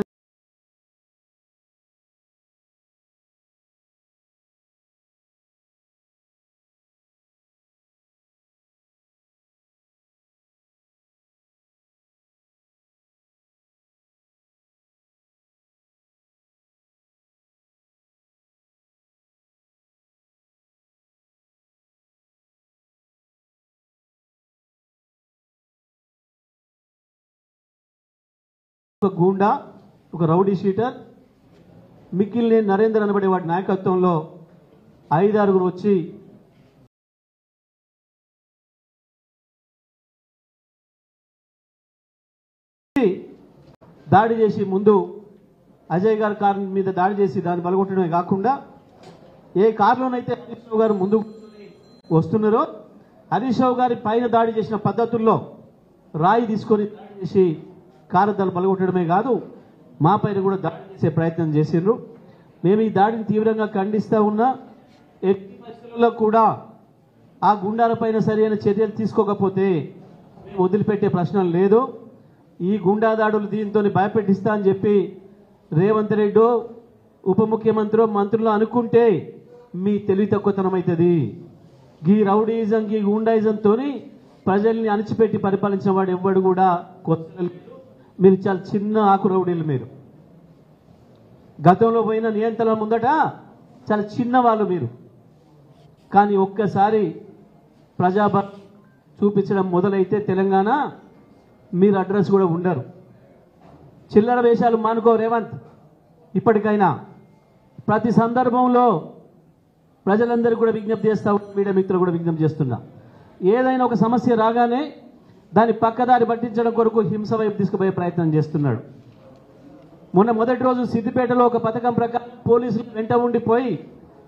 ఒక గూండా, ఒక రౌడీ షీటర్ మిక్కిల్ని నరేందర్ అనబడే వాడి నాయకత్వంలో 5-6 వచ్చి దాడి చేసి, ముందు అజయ్ గారి కారు మీద దాడి చేసి దాన్ని బలగొట్టడమే కాకుండా ఏ కారులోనైతే హరీష్ రావు గారు ముందు వస్తున్నారో హరీష్ రావు గారి పైన దాడి చేసిన పద్ధతుల్లో రాయి తీసుకొని దాడి చేసి కారద్దాలు బలగొట్టడమే కాదు, మా పైన కూడా దాడి చేసే ప్రయత్నం చేసిండ్రు. మేము ఈ దాడిని తీవ్రంగా ఖండిస్తూ ఉన్నా. ఎట్టి పరిస్థితుల్లో కూడా ఆ గుండాలపైన సరైన చర్యలు తీసుకోకపోతే వదిలిపెట్టే ప్రశ్న లేదు. ఈ గుండా దాడులు దీంతో భయపెట్టిస్తా అని చెప్పి రేవంత్ రెడ్డి ఉప ముఖ్యమంత్రి మంత్రులు అనుకుంటే మీ తెలివి తక్కువతనం అవుతుంది. ఈ రౌడీయిజం, ఈ గుండాయిజంతో ప్రజల్ని అణిచిపెట్టి పరిపాలించిన వాడు ఎవ్వడు కూడా కొత్త. మీరు చాలా చిన్న ఆకు రౌడీలు. మీరు గతంలో పోయిన నియంత్రణ ముందట చాలా చిన్న వాళ్ళు మీరు. కానీ ఒక్కసారి ప్రజాబలం చూపించడం మొదలైతే తెలంగాణ మీరు అడ్రస్ కూడా ఉండరు. చిల్లర వేషాలు మానుకో రేవంత్. ఇప్పటికైనా ప్రతి సందర్భంలో ప్రజలందరూ కూడా విజ్ఞప్తి చేస్తా మీడియా మిత్రులు కూడా విజ్ఞప్తి చేస్తున్నా, ఏదైనా ఒక సమస్య రాగానే దాన్ని పక్కదారి పట్టించడం కొరకు హింస వైపు తీసుకుపోయే ప్రయత్నం చేస్తున్నాడు. మొన్న మొదటి రోజు సిద్దిపేటలో ఒక పథకం ప్రకారం పోలీసులు వెంట ఉండిపోయి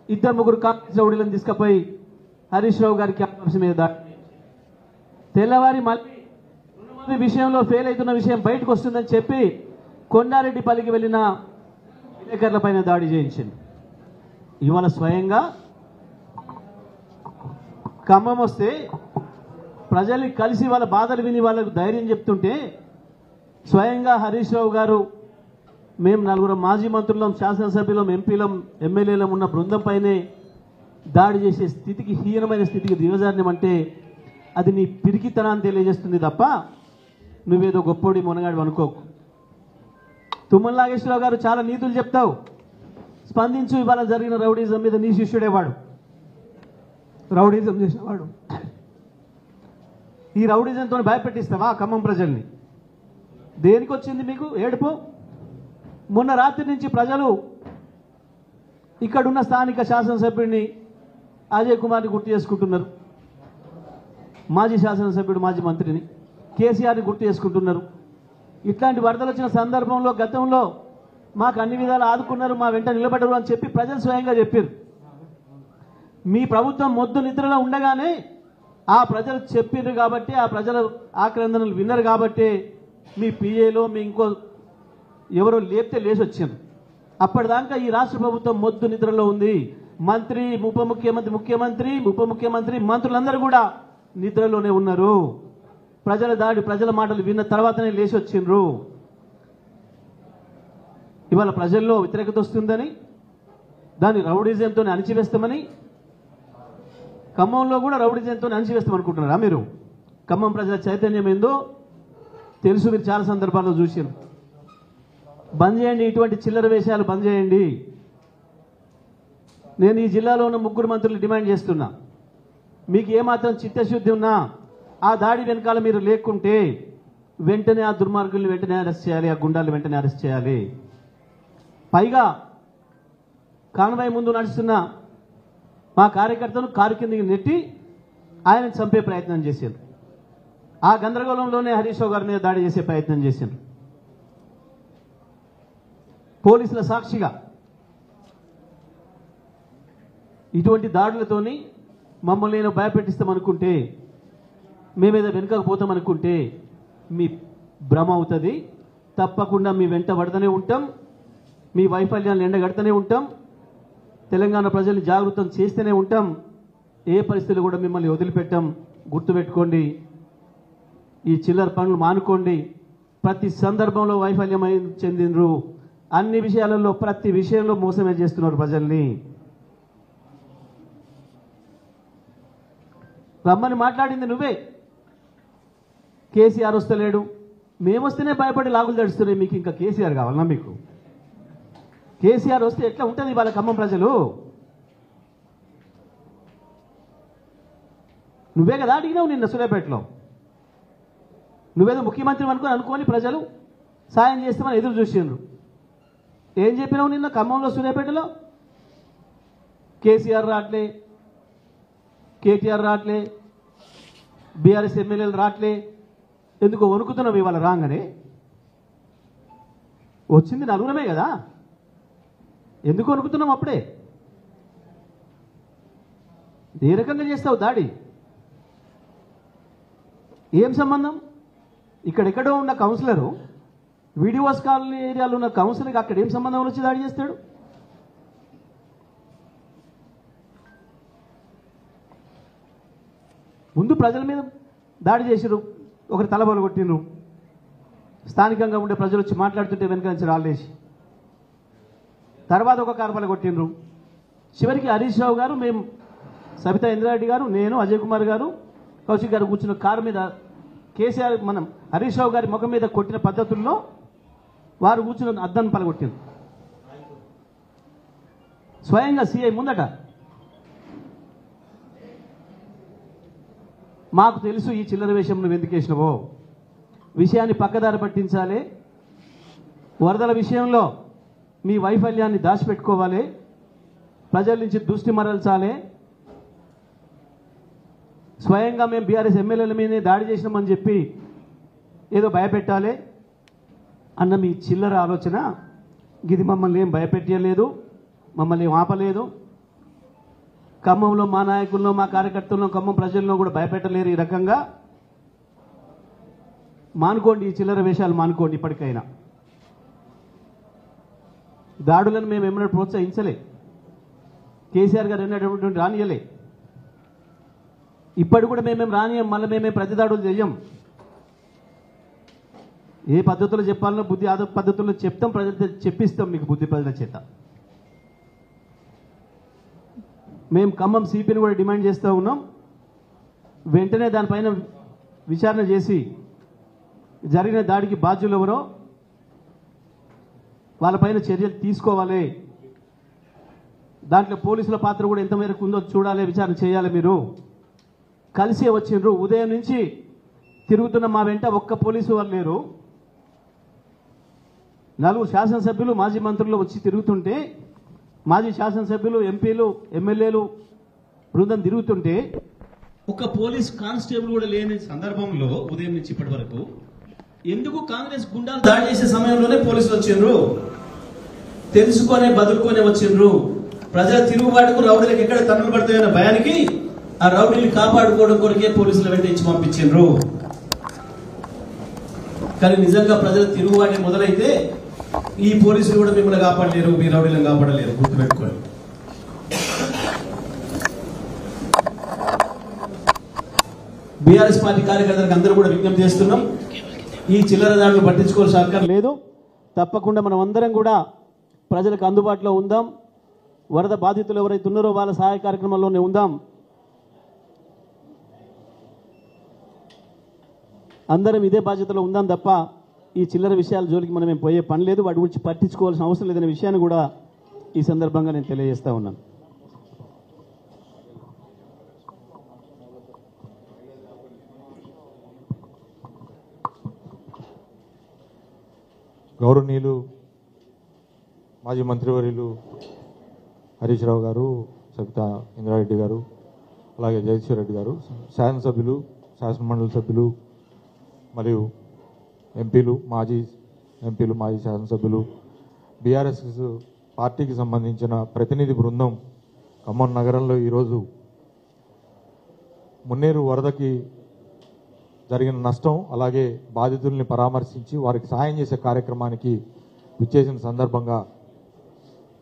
2-3 కాంగ్రెస్ రౌడీలను తీసుకుపోయి హరీష్ రావు గారి క్యాంపస్ మీద దాడి. తెల్లవారి మళ్ళీ రుణమాఫీ విషయంలో ఫెయిల్ అవుతున్న విషయం బయటకు వస్తుందని చెప్పి కొండారెడ్డిపల్లికి వెళ్ళిన విలేకరుల పైన దాడి చేయించింది. ఇవాళ స్వయంగా ఖమ్మం వస్తే ప్రజల్ని కలిసి వాళ్ళ బాధలు విని వాళ్ళకు ధైర్యం చెప్తుంటే స్వయంగా హరీష్ రావు గారు మేము 4 మాజీ మంత్రులం, శాసనసభ్యులం, ఎంపీలం, ఎమ్మెల్యేలం ఉన్న బృందం పైనే దాడి చేసే స్థితికి, హీనమైన స్థితికి దిగజారినమంటే అది నీ పిరికితనాన్ని తెలియజేస్తుంది తప్ప నువ్వేదో గొప్పోడి మొనగాడు అనుకోకు. తుమ్మల నాగేశ్వరరావు గారు చాలా నీతులు చెప్తావు, స్పందించు. ఇవాళ జరిగిన రౌడీజం మీద నీ శిష్యుడేవాడు, రౌడీజం చేసినవాడు. ఈ రౌడీజంతో భయపెట్టిస్తావా ఖమ్మం ప్రజల్ని? దేనికి వచ్చింది మీకు ఏడుపు? మొన్న రాత్రి నుంచి ప్రజలు ఇక్కడున్న స్థానిక శాసనసభ్యుడిని అజయ్ కుమార్ని గుర్తు చేసుకుంటున్నారు, మాజీ శాసనసభ్యుడు, మాజీ మంత్రిని కేసీఆర్ని గుర్తు చేసుకుంటున్నారు. ఇట్లాంటి వరదలు వచ్చిన సందర్భంలో గతంలో మాకు అన్ని విధాలు ఆదుకున్నారు, మా వెంట నిలబడరు అని చెప్పి ప్రజలు స్వయంగా చెప్పారు. మీ ప్రభుత్వం మొద్దు నిద్రలో ఉండగానే ఆ ప్రజలు చెప్పారు కాబట్టి, ఆ ప్రజల ఆక్రందనలు విన్నారు కాబట్టి మీ పిఏలో మీ ఇంకో ఎవరో లేపితే లేచి వచ్చారు. అప్పటిదాకా ఈ రాష్ట్ర ప్రభుత్వం మొద్దు నిద్రలో ఉంది. మంత్రి, ఉప ముఖ్యమంత్రి, మంత్రులందరూ కూడా నిద్రలోనే ఉన్నారు. ప్రజల దాడి, ప్రజల మాటలు విన్న తర్వాతనే లేచి వచ్చిండ్రు. ఇవాళ ప్రజల్లో వ్యతిరేకత వస్తుందని, దాన్ని రౌడీజంతో అణిచివేస్తామని, ఖమ్మంలో కూడా రౌడీజంతో అణిచివేస్తామనుకుంటున్నారా మీరు? ఖమ్మం ప్రజల చైతన్యం ఏందో తెలుసు, మీరు చాలా సందర్భాల్లో చూసారు. బంద్ చేయండి, ఇటువంటి చిల్లర వేషాలు బంద్ చేయండి. నేను ఈ జిల్లాలో ఉన్న 3 మంత్రులు డిమాండ్ చేస్తున్నా, మీకు ఏమాత్రం చిత్తశుద్ధి ఉన్నా ఆ దాడి వెనకాల మీరు లేకుంటే వెంటనే ఆ దుర్మార్గుల్ని వెంటనే అరెస్ట్ చేయాలి, ఆ గుండాలను వెంటనే అరెస్ట్ చేయాలి. పైగా కాన్వాయ్ ముందు నడుస్తున్న మా కార్యకర్తను కారు కిందకి నెట్టి ఆయన చంపే ప్రయత్నం చేశారు. ఆ గందరగోళంలోనే హరీష్ రావు గారి మీద దాడి చేసే ప్రయత్నం చేశారు. పోలీసుల సాక్షిగా ఇటువంటి దాడులతోని మమ్మల్ని నేను భయపెట్టిస్తామనుకుంటే, మేమేదో వెనుకకు పోతామనుకుంటే మీ భ్రమ అవుతుంది. తప్పకుండా మీ వెంట పడుతూనే ఉంటాం, మీ వైఫల్యాన్ని ఎండగడుతూనే ఉంటాం, తెలంగాణ ప్రజల్ని జాగృతం చేస్తూనే ఉంటాం. ఏ పరిస్థితులు కూడా మిమ్మల్ని వదిలిపెట్టాం. గుర్తుపెట్టుకోండి, ఈ చిల్లర పనులు మానుకోండి. ప్రతి సందర్భంలో వైఫల్యం చెందినరు, అన్ని విషయాలలో ప్రతి విషయంలో మోసమే చేస్తున్నారు ప్రజల్ని. రమ్మని మాట్లాడింది నువ్వే. కేసీఆర్ వస్తలేడు, మేమొస్తేనే భయపడి లాగులు తడుస్తున్నాయి. మీకు ఇంకా కేసీఆర్ కావాలన్నా? మీకు కేసీఆర్ వస్తే ఎట్లా ఉంటుంది వాళ్ళ ఖమ్మం ప్రజలు? నువ్వే కదా అడిగినావు నిన్న సూర్యాపేటలో. నువ్వేదో ముఖ్యమంత్రి అనుకోని ప్రజలు సాయం చేస్తామని ఎదురు చూసిండ్రు. ఏం చెప్పినావు నిన్న ఖమ్మంలో సూర్యాపేటలో? కేసీఆర్ రాట్లే, కేటీఆర్ రాట్లే, బీఆర్ఎస్ ఎమ్మెల్యేలు రాట్లే, ఎందుకు వణుకుతున్నావు ఇవాళ రాగానే? వచ్చింది నలుగురమే కదా, ఎందుకు వణుకుతున్నాం అప్పుడే? ఏ రకంగా చేస్తావు దాడి? ఏం సంబంధం? ఇక్కడెక్కడో ఉన్న కౌన్సిలరు వీడియోస్ కాలనీ ఏరియాలో ఉన్న కౌన్సిలర్కి అక్కడ ఏం సంబంధం వచ్చి దాడి చేస్తాడు? ముందు ప్రజల మీద దాడి చేసిరు, ఒకరి తలబలు కొట్టినరు. స్థానికంగా ఉండే ప్రజలు వచ్చి మాట్లాడుతుంటే వెనక నుంచి రాళ్ళేసి, తర్వాత ఒక కార్బల కొట్టినరు. చివరికి హరీష్ రావు గారు, మేము సబితా ఇంద్రారెడ్డి గారు, నేను, అజయ్ కుమార్ గారు, కౌశిక్ గారు కూర్చున్న కారు మీద కేసీఆర్ మనం హరీష్ రావు గారి ముఖం మీద కొట్టిన పద్ధతుల్లో వారు కూర్చున్న అద్దాన్ని పలగొట్టింది స్వయంగా సిఐ ముందట. మాకు తెలుసు ఈ చిల్లర వేషం నువ్వు ఎందుకు వేసినవో. విషయాన్ని పక్కదారి పట్టించాలి. వరదల విషయంలో మీ వైఫల్యాన్ని దాచిపెట్టుకోవాలి. ప్రజల నుంచి దృష్టి మరల్చాలి. స్వయంగా మేము బీఆర్ఎస్ ఎమ్మెల్యేల మీదే దాడి చేసినామని చెప్పి ఏదో భయపెట్టాలి అన్న మీ చిల్లర ఆలోచన ఇది మమ్మల్ని ఏం భయపెట్టలేదు, మమ్మల్ని ఏం ఆపలేదు. ఖమ్మంలో మా నాయకుల్లో మా కార్యకర్తల్లో ఖమ్మం ప్రజల్లో కూడా భయపెట్టలేరు. ఈ రకంగా మానుకోండి, ఈ చిల్లర వేషాలు మానుకోండి. ఇప్పటికైనా దాడులను మేము ఏమైనా ప్రోత్సహించలే, కేసీఆర్ గారు ఎన్నటువంటి రానియలే. ఇప్పటి కూడా మేమేం రానియం, మళ్ళీ మేమేం ప్రతి దాడులు చెయ్యం. ఏ పద్ధతిలో చెప్పాలనో బుద్ధి ఆదో పద్ధతుల్లో చెప్తాం, ప్రజలతో చెప్పిస్తాం మీకు బుద్ధి ప్రజల చేత. మేము ఖమ్మం సిపిని కూడా డిమాండ్ చేస్తూ ఉన్నాం, వెంటనే దానిపైన విచారణ చేసి జరిగిన దాడికి బాధ్యులు ఎవరో వాళ్ళపైన చర్యలు తీసుకోవాలి. దాంట్లో పోలీసుల పాత్ర కూడా ఎంత మేరకు ఉందో చూడాలి, విచారణ చేయాలి. మీరు కలిసి వచ్చిండ్రు, ఉదయం నుంచి తిరుగుతున్న మా వెంట ఒక్క పోలీసు వారు లేరు. 4 శాసనసభ్యులు మాజీ మంత్రులు వచ్చి తిరుగుతుంటే, మాజీ శాసనసభ్యులు ఎంపీలు ఎమ్మెల్యేలు బృందం తిరుగుతుంటే ఒక పోలీస్ కానిస్టేబుల్ కూడా లేని సందర్భంలో ఉదయం నుంచి ఇప్పటి వరకు ఎందుకు కాంగ్రెస్ గుండాలు దాడి చేసే సమయంలోనే పోలీసులు వచ్చిండ్రు? తెలుసుకొనే బదులుకొనే వచ్చిండ్రు. ప్రజల తిరుగుబాటుకు రౌడీలకు ఎక్కడ తన్నులు పడతాయన్న భయానికి ఆ రౌడీని కాపాడుకోవడం కొరకే పోలీసులు వెంట ఇచ్చి పంపించిండ్రు. కానీ నిజంగా ప్రజల తిరుగుబాటు మొదలైతే ఈ పోలీసులు కూడా మిమ్మల్ని కాపాడలేరు, మీ రౌడీలను కాపాడలేరు. గుర్తుపెట్టుకోండి. బీఆర్ఎస్ పార్టీ కార్యకర్తలకు అందరూ కూడా విజ్ఞప్తి చేస్తున్నాం, ఈ చిల్లర దాడులు పట్టించుకోవాల్సిన అవసరం లేదు. తప్పకుండా మనం అందరం కూడా ప్రజలకు అందుబాటులో ఉందాం. వరద బాధితులు ఎవరైతే ఉన్నారో వాళ్ళ సహాయ కార్యక్రమంలోనే ఉందాం. అందరం ఇదే బాధ్యతలో ఉందాం తప్ప ఈ చిల్లర విషయాల జోలికి మనం ఏం పోయే పని లేదు, వాటి గురించి పట్టించుకోవాల్సిన అవసరం లేదనే విషయాన్ని కూడా ఈ సందర్భంగా నేను తెలియజేస్తా ఉన్నాను. గౌరవనీయులు మాజీ మంత్రివర్యులు హరీష్ రావు గారు, సబితా ఇంద్రారెడ్డి గారు, అలాగే జగదీశ్వర్ రెడ్డి గారు, శాసనసభ్యులు, శాసనమండలి సభ్యులు మరియు మాజీ ఎంపీలు, మాజీ శాసనసభ్యులు, బీఆర్ఎస్ పార్టీకి సంబంధించిన ప్రతినిధి బృందం ఖమ్మం నగరంలో ఈరోజు మున్నేరు వరదకి జరిగిన నష్టం అలాగే బాధితుల్ని పరామర్శించి వారికి సహాయం చేసే కార్యక్రమానికి విచ్చేసిన సందర్భంగా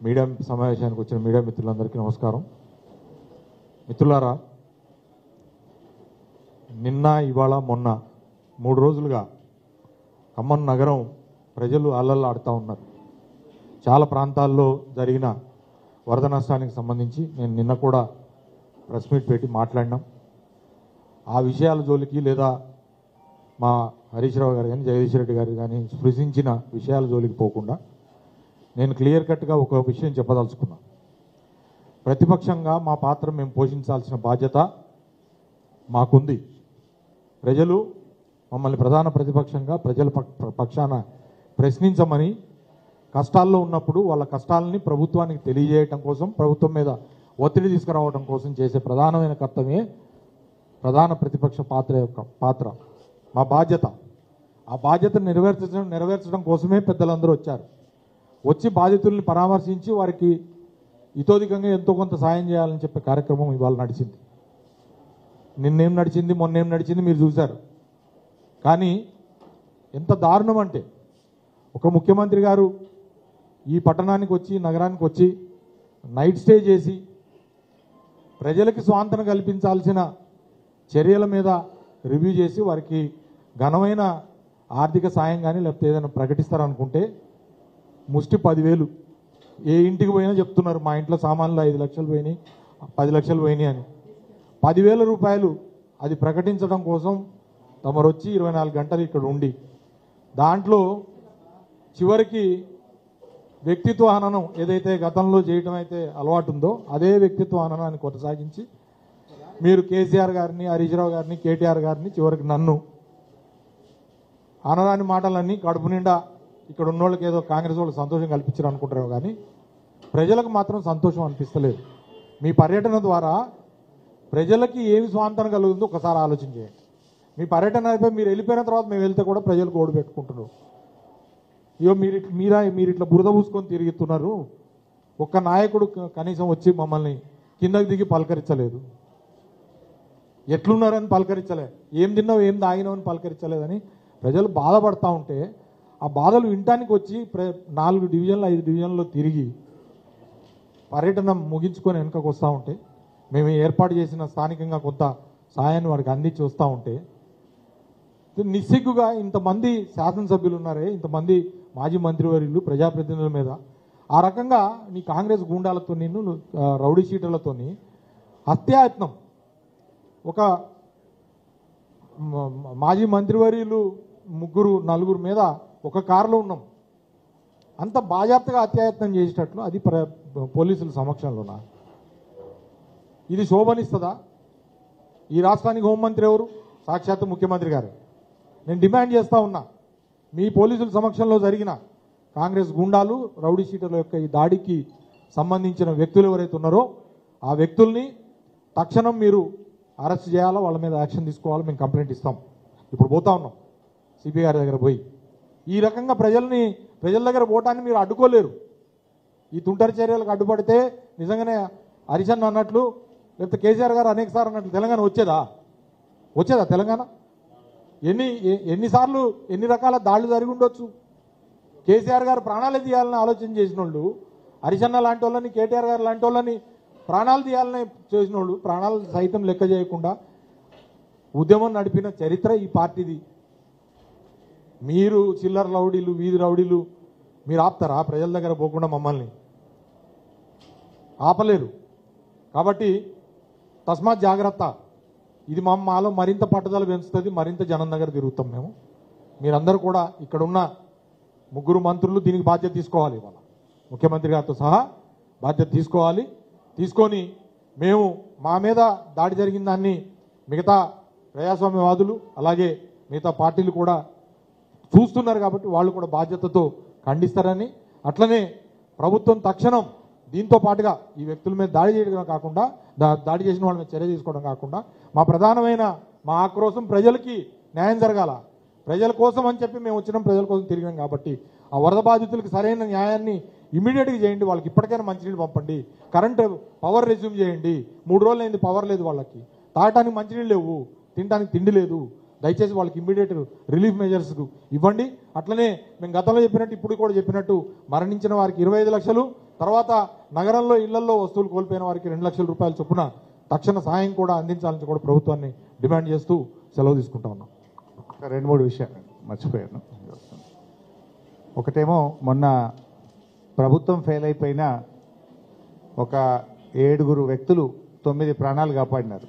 మీడియా సమావేశానికి వచ్చిన మీడియా మిత్రులందరికీ నమస్కారం. మిత్రులారా, నిన్న ఇవాళ మొన్న 3 రోజులుగా ఖమ్మం నగరం ప్రజలు అల్లల్లాడుతూ ఉన్నారు. చాలా ప్రాంతాల్లో జరిగిన వరద నష్టానికి సంబంధించి నేను నిన్న కూడా ప్రెస్ మీట్ పెట్టి మాట్లాడినాం. ఆ విషయాల జోలికి లేదా మా హరీష్ రావు గారు కానీ జగదీష్ రెడ్డి గారు కానీ స్పృశించిన విషయాల జోలికి పోకుండా నేను క్లియర్ కట్గా ఒక విషయం చెప్పదలుచుకున్నా. ప్రతిపక్షంగా మా పాత్ర మేము పోషించాల్సిన బాధ్యత మాకుంది. ప్రజలు మమ్మల్ని ప్రధాన ప్రతిపక్షంగా ప్రజల పక్షాన ప్రశ్నించమని, కష్టాల్లో ఉన్నప్పుడు వాళ్ళ కష్టాలని ప్రభుత్వానికి తెలియజేయటం కోసం, ప్రభుత్వం మీద ఒత్తిడి తీసుకురావడం కోసం చేసే ప్రధానమైన కర్తవ్యమే ప్రధాన ప్రతిపక్ష పాత్ర మా బాధ్యత. ఆ బాధ్యతను నెరవేర్చడం కోసమే పెద్దలందరూ వచ్చారు. వచ్చి బాధితుల్ని పరామర్శించి వారికి ఇతోధికంగా ఎంతో కొంత సాయం చేయాలని చెప్పే కార్యక్రమం ఇవాళ నడిచింది. నిన్నేం నడిచింది, మొన్నేం నడిచింది మీరు చూశారు. కానీ ఎంత దారుణం అంటే, ఒక ముఖ్యమంత్రి గారు ఈ పట్టణానికి వచ్చి, నగరానికి వచ్చి నైట్ స్టే చేసి ప్రజలకి స్వాంతన కల్పించాల్సిన చర్యల మీద రివ్యూ చేసి వారికి ఘనమైన ఆర్థిక సాయం కానీ లేకపోతే ఏదైనా ప్రకటిస్తారనుకుంటే ముష్టి 10,000 ఏ ఇంటికి పోయినా చెప్తున్నారు, మా ఇంట్లో సామాన్లు 5 లక్షలు పోయినాయి, 10 లక్షలు పోయినాయి అని. 10,000 రూపాయలు అది ప్రకటించడం కోసం తమరు వచ్చి 24 గంటలు ఇక్కడ ఉండి, దాంట్లో చివరికి వ్యక్తిత్వ హననం ఏదైతే గతంలో చేయటం అయితే అలవాటు ఉందో అదే వ్యక్తిత్వ హననాన్ని కొనసాగించి మీరు కేసీఆర్ గారిని, హరీష్ రావు గారిని, కేటీఆర్ గారిని, చివరికి నన్ను అనరాని మాటలన్నీ కడుపు నిండా ఇక్కడ ఉన్నోళ్ళకి ఏదో కాంగ్రెస్ వాళ్ళు సంతోషం కల్పించారు అనుకుంటారు. కానీ ప్రజలకు మాత్రం సంతోషం అనిపిస్తలేదు. మీ పర్యటన ద్వారా ప్రజలకి ఏమి స్వాంతన కలుగుతుందో ఒకసారి ఆలోచన చేయండి. మీ పర్యటన అయిపోయి మీరు వెళ్ళిపోయిన తర్వాత మేము వెళ్తే కూడా ప్రజలకు ఓడి పెట్టుకుంటున్నారు. ఇయో మీరు ఇట్లా బురద పూసుకొని తిరుగుతున్నారు. ఒక్క నాయకుడు కనీసం వచ్చి మమ్మల్ని కిందకి దిగి పలకరించలేదు. ఎట్లున్నారని పలకరించలే, ఏం తిన్నావు ఏం తాగినావు అని పలకరించలేదని ప్రజలు బాధపడతా ఉంటే ఆ బాధలు వినటానికి వచ్చి 4 డివిజన్లు 5 డివిజన్లో తిరిగి పర్యటన ముగించుకొని వెనుకకు వస్తూ ఉంటే మేము ఏర్పాటు చేసిన స్థానికంగా కొంత సాయాన్ని వాడికి అందించి వస్తూ ఉంటే నిస్సిగ్గుగా ఇంతమంది శాసనసభ్యులు ఉన్నారే, ఇంతమంది మాజీ మంత్రివర్యులు ప్రజాప్రతినిధుల మీద ఆ రకంగా నీ కాంగ్రెస్ గూండాలతో నిన్ను రౌడీ షీటర్లతో హత్యాయత్నం, ఒక మాజీ మంత్రివర్యులు 3-4 మీద ఒక కారులో ఉన్నాం, అంత బాజాప్తగా హత్యాయత్నం చేసేటట్లు అది పోలీసుల సమక్షంలోనా? ఇది శోభనిస్తుందా? ఈ రాష్ట్రానికి హోంమంత్రి ఎవరు? సాక్షాత్తు ముఖ్యమంత్రి గారు. నేను డిమాండ్ చేస్తూ ఉన్నా, మీ పోలీసుల సమక్షంలో జరిగిన కాంగ్రెస్ గుండాలు రౌడీ షీటర్ల యొక్క ఈ దాడికి సంబంధించిన వ్యక్తులు ఎవరైతే ఉన్నారో ఆ వ్యక్తుల్ని తక్షణం మీరు అరెస్ట్ చేయాలా, వాళ్ళ మీద యాక్షన్ తీసుకోవాలో మేము కంప్లైంట్ ఇస్తాం. ఇప్పుడు పోతా ఉన్నాం సిబిఐ గారి దగ్గర పోయి. ఈ రకంగా ప్రజల దగ్గర పోవటాన్ని మీరు అడ్డుకోలేరు. ఈ తుంటరి చర్యలకు అడ్డుపడితే నిజంగానే హరిచంద్ అన్నట్లు లేకపోతే కేసీఆర్ గారు అనేకసార్లు అన్నట్లు తెలంగాణ వచ్చేదా తెలంగాణ? ఎన్నిసార్లు ఎన్ని రకాల దాడులు జరిగి ఉండొచ్చు. కేసీఆర్ గారు ప్రాణాలే తీయాలని ఆలోచన చేసిన వాళ్ళు, హరిచంద్ లాంటి వాళ్ళని, కేటీఆర్ గారు లాంటి వాళ్ళని ప్రాణాలు తీయాలని చేసిన వాళ్ళు ప్రాణాలు సైతం లెక్క చేయకుండా ఉద్యమం నడిపిన చరిత్ర ఈ పార్టీది. మీరు చిల్లర రౌడీలు, వీధి రౌడీలు మీరు ఆపుతారా? ప్రజల దగ్గర పోకుండా మమ్మల్ని ఆపలేరు. కాబట్టి తస్మాత్ జాగ్రత్త. ఇది మాలో మరింత పట్టుదల పెంచుతుంది, మరింత జనం దగ్గర తిరుగుతాం మేము. మీరందరూ కూడా ఇక్కడున్న 3 మంత్రులు దీనికి బాధ్యత తీసుకోవాలి. ఇవాళ ముఖ్యమంత్రి గారితో సహా బాధ్యత తీసుకొని మేము మా మీద దాడి జరిగిన దాన్ని మిగతా ప్రజాస్వామ్యవాదులు అలాగే మిగతా పార్టీలు కూడా చూస్తున్నారు కాబట్టి వాళ్ళు కూడా బాధ్యతతో ఖండిస్తారని, అట్లనే ప్రభుత్వం తక్షణం దీంతో పాటుగా ఈ వ్యక్తుల మీద దాడి చేయడం కాకుండా, దాడి చేసిన వాళ్ళ మీద చర్య తీసుకోవడం కాకుండా మా ప్రధానమైన మా ఆక్రోశం ప్రజలకి న్యాయం జరగాల. ప్రజల కోసం అని చెప్పి మేము వచ్చినాం, ప్రజల కోసం తిరిగినాం కాబట్టి ఆ వరద బాధితులకు సరైన న్యాయాన్ని ఇమీడియట్గా చేయండి. వాళ్ళకి ఇప్పటికైనా మంచినీళ్ళు పంపండి, కరెంటు పవర్ రెజ్యూమ్ చేయండి. 3 రోజులు అయింది పవర్ లేదు వాళ్ళకి, తాగటానికి మంచినీళ్ళు లేవు, తినడానికి తిండి లేదు. దయచేసి వాళ్ళకి ఇమ్మీడియట్ రిలీఫ్ మెజర్స్ ఇవ్వండి. అట్లనే మేము గతంలో చెప్పినట్టు ఇప్పుడు కూడా చెప్పినట్టు మరణించిన వారికి 25 లక్షలు, తర్వాత నగరంలో ఇళ్లలో వస్తువులు కోల్పోయిన వారికి 2 లక్షల రూపాయల చొప్పున తక్షణ సాయం కూడా అందించాలని కూడా ప్రభుత్వాన్ని డిమాండ్ చేస్తూ సెలవు తీసుకుంటా ఉన్నాం. 2-3 విషయాలు మర్చిపోయాను. ఒకటేమో మొన్న ప్రభుత్వం ఫెయిల్ అయిపోయిన ఒక 7 వ్యక్తులు 9 ప్రాణాలు కాపాడినారు.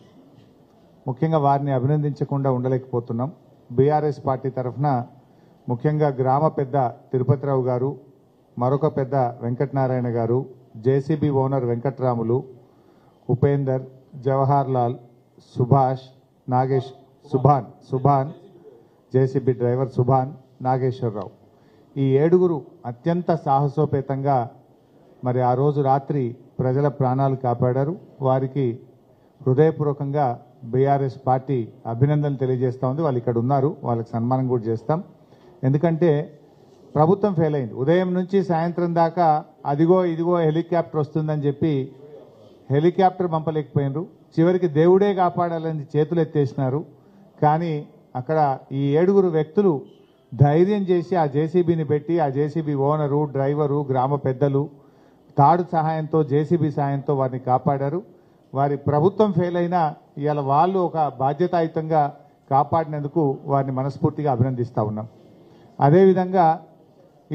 ముఖ్యంగా వారిని అభినందించకుండా ఉండలేకపోతున్నాం. బీఆర్ఎస్ పార్టీ తరఫున ముఖ్యంగా గ్రామ పెద్ద తిరుపతిరావు గారు, మరొక పెద్ద Venkatanarayana garu, JCB owner Venkatramulu, Upender, Jawahar Lal, Subhash, Nagesh, Subhan, JCB driver Subhan, Nageswararao, ఈ 7 అత్యంత సాహసోపేతంగా మరి ఆ రోజు రాత్రి ప్రజల ప్రాణాలు కాపాడారు. వారికి హృదయపూర్వకంగా బీఆర్ఎస్ పార్టీ అభినందనలు తెలియజేస్తూ ఉంది. వాళ్ళు ఇక్కడ ఉన్నారు, వాళ్ళకి సన్మానం కూడా చేస్తాం. ఎందుకంటే ప్రభుత్వం ఫెయిల్ అయింది. ఉదయం నుంచి సాయంత్రం దాకా అదిగో ఇదిగో హెలికాప్టర్ వస్తుందని చెప్పి హెలికాప్టర్ పంపలేకపోయినారు. చివరికి దేవుడే కాపాడాలని చేతులు ఎత్తేసినారు. కానీ అక్కడ ఈ 7 వ్యక్తులు ధైర్యం చేసి ఆ జేసీబీని పెట్టి, ఆ జేసీబీ ఓనరు, డ్రైవరు, గ్రామ పెద్దలు తాడు సహాయంతో, జేసీబీ సహాయంతో వారిని కాపాడారు. వారి ప్రభుత్వం ఫెయిల్ అయినా ఇవాళ వాళ్ళు ఒక బాధ్యతాయుతంగా కాపాడినందుకు వారిని మనస్ఫూర్తిగా అభినందిస్తూ ఉన్నాం. అదేవిధంగా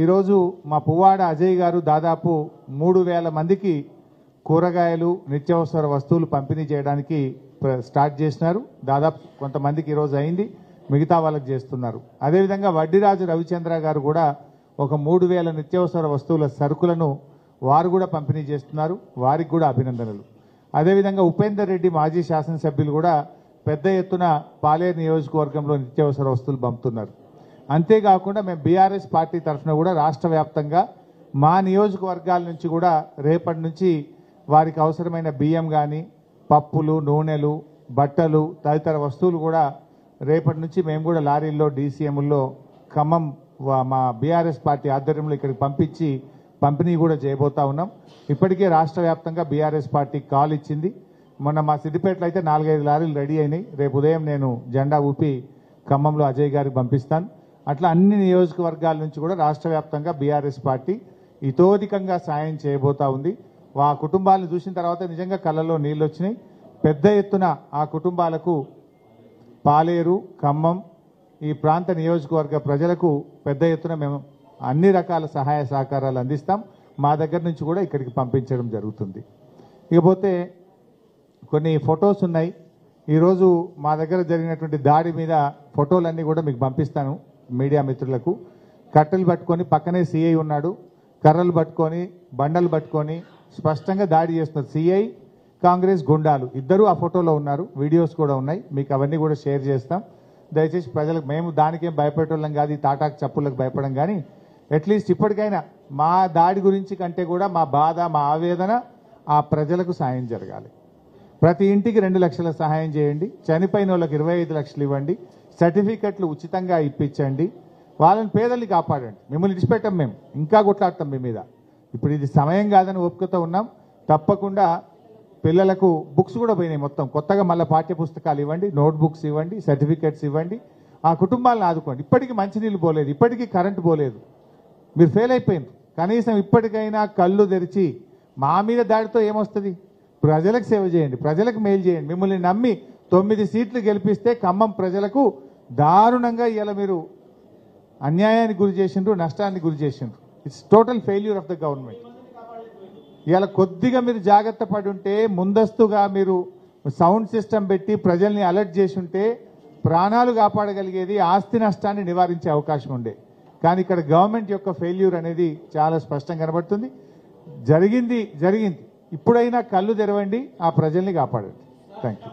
ఈరోజు మా పువ్వాడ అజయ్ గారు దాదాపు 3,000 మందికి కూరగాయలు, నిత్యావసర వస్తువులు పంపిణీ చేయడానికి స్టార్ట్ చేసినారు. దాదాపు కొంతమందికి ఈరోజు అయింది, మిగతా వాళ్ళకి చేస్తున్నారు. అదేవిధంగా వడ్డీరాజు రవిచంద్ర గారు కూడా ఒక 3,000 నిత్యావసర వస్తువుల సరుకులను వారు కూడా పంపిణీ చేస్తున్నారు. వారికి కూడా అభినందనలు. అదేవిధంగా ఉపేందర్ రెడ్డి మాజీ శాసనసభ్యులు కూడా పెద్ద ఎత్తున పాలేరు నియోజకవర్గంలో నిత్యావసర వస్తువులు పంపుతున్నారు. అంతేకాకుండా మేము బీఆర్ఎస్ పార్టీ తరఫున కూడా రాష్ట్ర వ్యాప్తంగా మా నియోజకవర్గాల నుంచి కూడా రేపటి నుంచి వారికి అవసరమైన బియ్యం కానీ పప్పులు నూనెలు బట్టలు తదితర వస్తువులు కూడా రేపటి నుంచి మేము కూడా లారీల్లో డీసీఎంల్లో ఖమ్మం మా బీఆర్ఎస్ పార్టీ ఆధ్వర్యంలో ఇక్కడికి పంపించి పంపిణీ కూడా చేయబోతా ఉన్నాం. ఇప్పటికే రాష్ట్ర వ్యాప్తంగా బీఆర్ఎస్ పార్టీ కాల్ ఇచ్చింది. మొన్న మా సిద్దిపేటలో అయితే 4-5 లారీలు రెడీ అయినాయి. రేపు ఉదయం నేను జెండా ఊపి ఖమ్మంలో అజయ్ గారికి పంపిస్తాను. అట్లా అన్ని నియోజకవర్గాల నుంచి కూడా రాష్ట్ర వ్యాప్తంగా బీఆర్ఎస్ పార్టీ ఇతోధికంగా సాయం చేయబోతా ఉంది. ఆ కుటుంబాలను చూసిన తర్వాత నిజంగా కళ్ళల్లో నీళ్ళు వచ్చినాయి. పెద్ద ఎత్తున ఆ కుటుంబాలకు పాలేరు ఖమ్మం ఈ ప్రాంత నియోజకవర్గ ప్రజలకు పెద్ద ఎత్తున మేము అన్ని రకాల సహాయ సహకారాలు అందిస్తాం. మా దగ్గర నుంచి కూడా ఇక్కడికి పంపించడం జరుగుతుంది. ఇకపోతే కొన్ని ఫొటోస్ ఉన్నాయి. ఈరోజు మా దగ్గర జరిగినటువంటి దాడి మీద ఫోటోలన్నీ కూడా మీకు పంపిస్తాను మీడియా మిత్రులకు. కట్టెలు పట్టుకొని పక్కనే సిఐ ఉన్నాడు, కర్రలు పట్టుకొని బండలు పట్టుకొని స్పష్టంగా దాడి చేస్తున్నారు. సిఐ కాంగ్రెస్ గుండాలు ఇద్దరు ఆ ఫోటోలో ఉన్నారు, వీడియోస్ కూడా ఉన్నాయి. మీకు అవన్నీ కూడా షేర్ చేస్తాం. దయచేసి ప్రజలకు మేము దానికేం భయపెట్టేళ్ళం కాదు, ఈ తాటాకు చప్పులకు భయపడం. కానీ అట్లీస్ట్ ఇప్పటికైనా మా దాడి గురించి కంటే కూడా మా బాధ మా ఆవేదన ఆ ప్రజలకు సాయం జరగాలి. ప్రతి ఇంటికి 2 లక్షల సహాయం చేయండి, చనిపోయిన వాళ్ళకి 25 లక్షలు ఇవ్వండి, సర్టిఫికెట్లు ఉచితంగా ఇప్పించండి, వాళ్ళని పేదల్ని కాపాడండి. మిమ్మల్ని ఇడిచిపెట్టాం, మేము ఇంకా కొట్లాడతాం మీ మీద. ఇప్పుడు ఇది సమయం కాదని ఒప్పుకతో ఉన్నాం. తప్పకుండా పిల్లలకు బుక్స్ కూడా పోయినాయి, మొత్తం కొత్తగా మళ్ళీ పాఠ్య పుస్తకాలు ఇవ్వండి, నోట్బుక్స్ ఇవ్వండి, సర్టిఫికెట్స్ ఇవ్వండి. ఆ కుటుంబాలను ఆదుకోండి. ఇప్పటికీ మంచినీళ్ళు పోలేదు, ఇప్పటికీ కరెంటు పోలేదు, మీరు ఫెయిల్ అయిపోయింది. కనీసం ఇప్పటికైనా కళ్ళు తెరిచి మా మీద దాడితో ఏమొస్తుంది, ప్రజలకు సేవ చేయండి, ప్రజలకు మేలు చేయండి. మిమ్మల్ని నమ్మి 9 సీట్లు గెలిపిస్తే ఖమ్మం ప్రజలకు దారుణంగా ఇలా మీరు అన్యాయానికి గురి చేసిండ్రు, నష్టానికి గురి చేసిండ్రు. It's total failure of the government. ఇలా కొద్దిగా మీరు జాగ్రత్త పడి ఉంటే, ముందస్తుగా మీరు సౌండ్ సిస్టమ్ పెట్టి ప్రజల్ని అలర్ట్ చేసి ఉంటే ప్రాణాలు కాపాడగలిగేది, ఆస్తి నష్టాన్ని నివారించే అవకాశం ఉండే. కానీ ఇక్కడ గవర్నమెంట్ యొక్క ఫెయిల్యూర్ అనేది చాలా స్పష్టంగా కనబడుతుంది. జరిగింది. ఇప్పుడైనా కళ్ళు తెరవండి, ఆ ప్రజల్ని కాపాడండి. Thank you.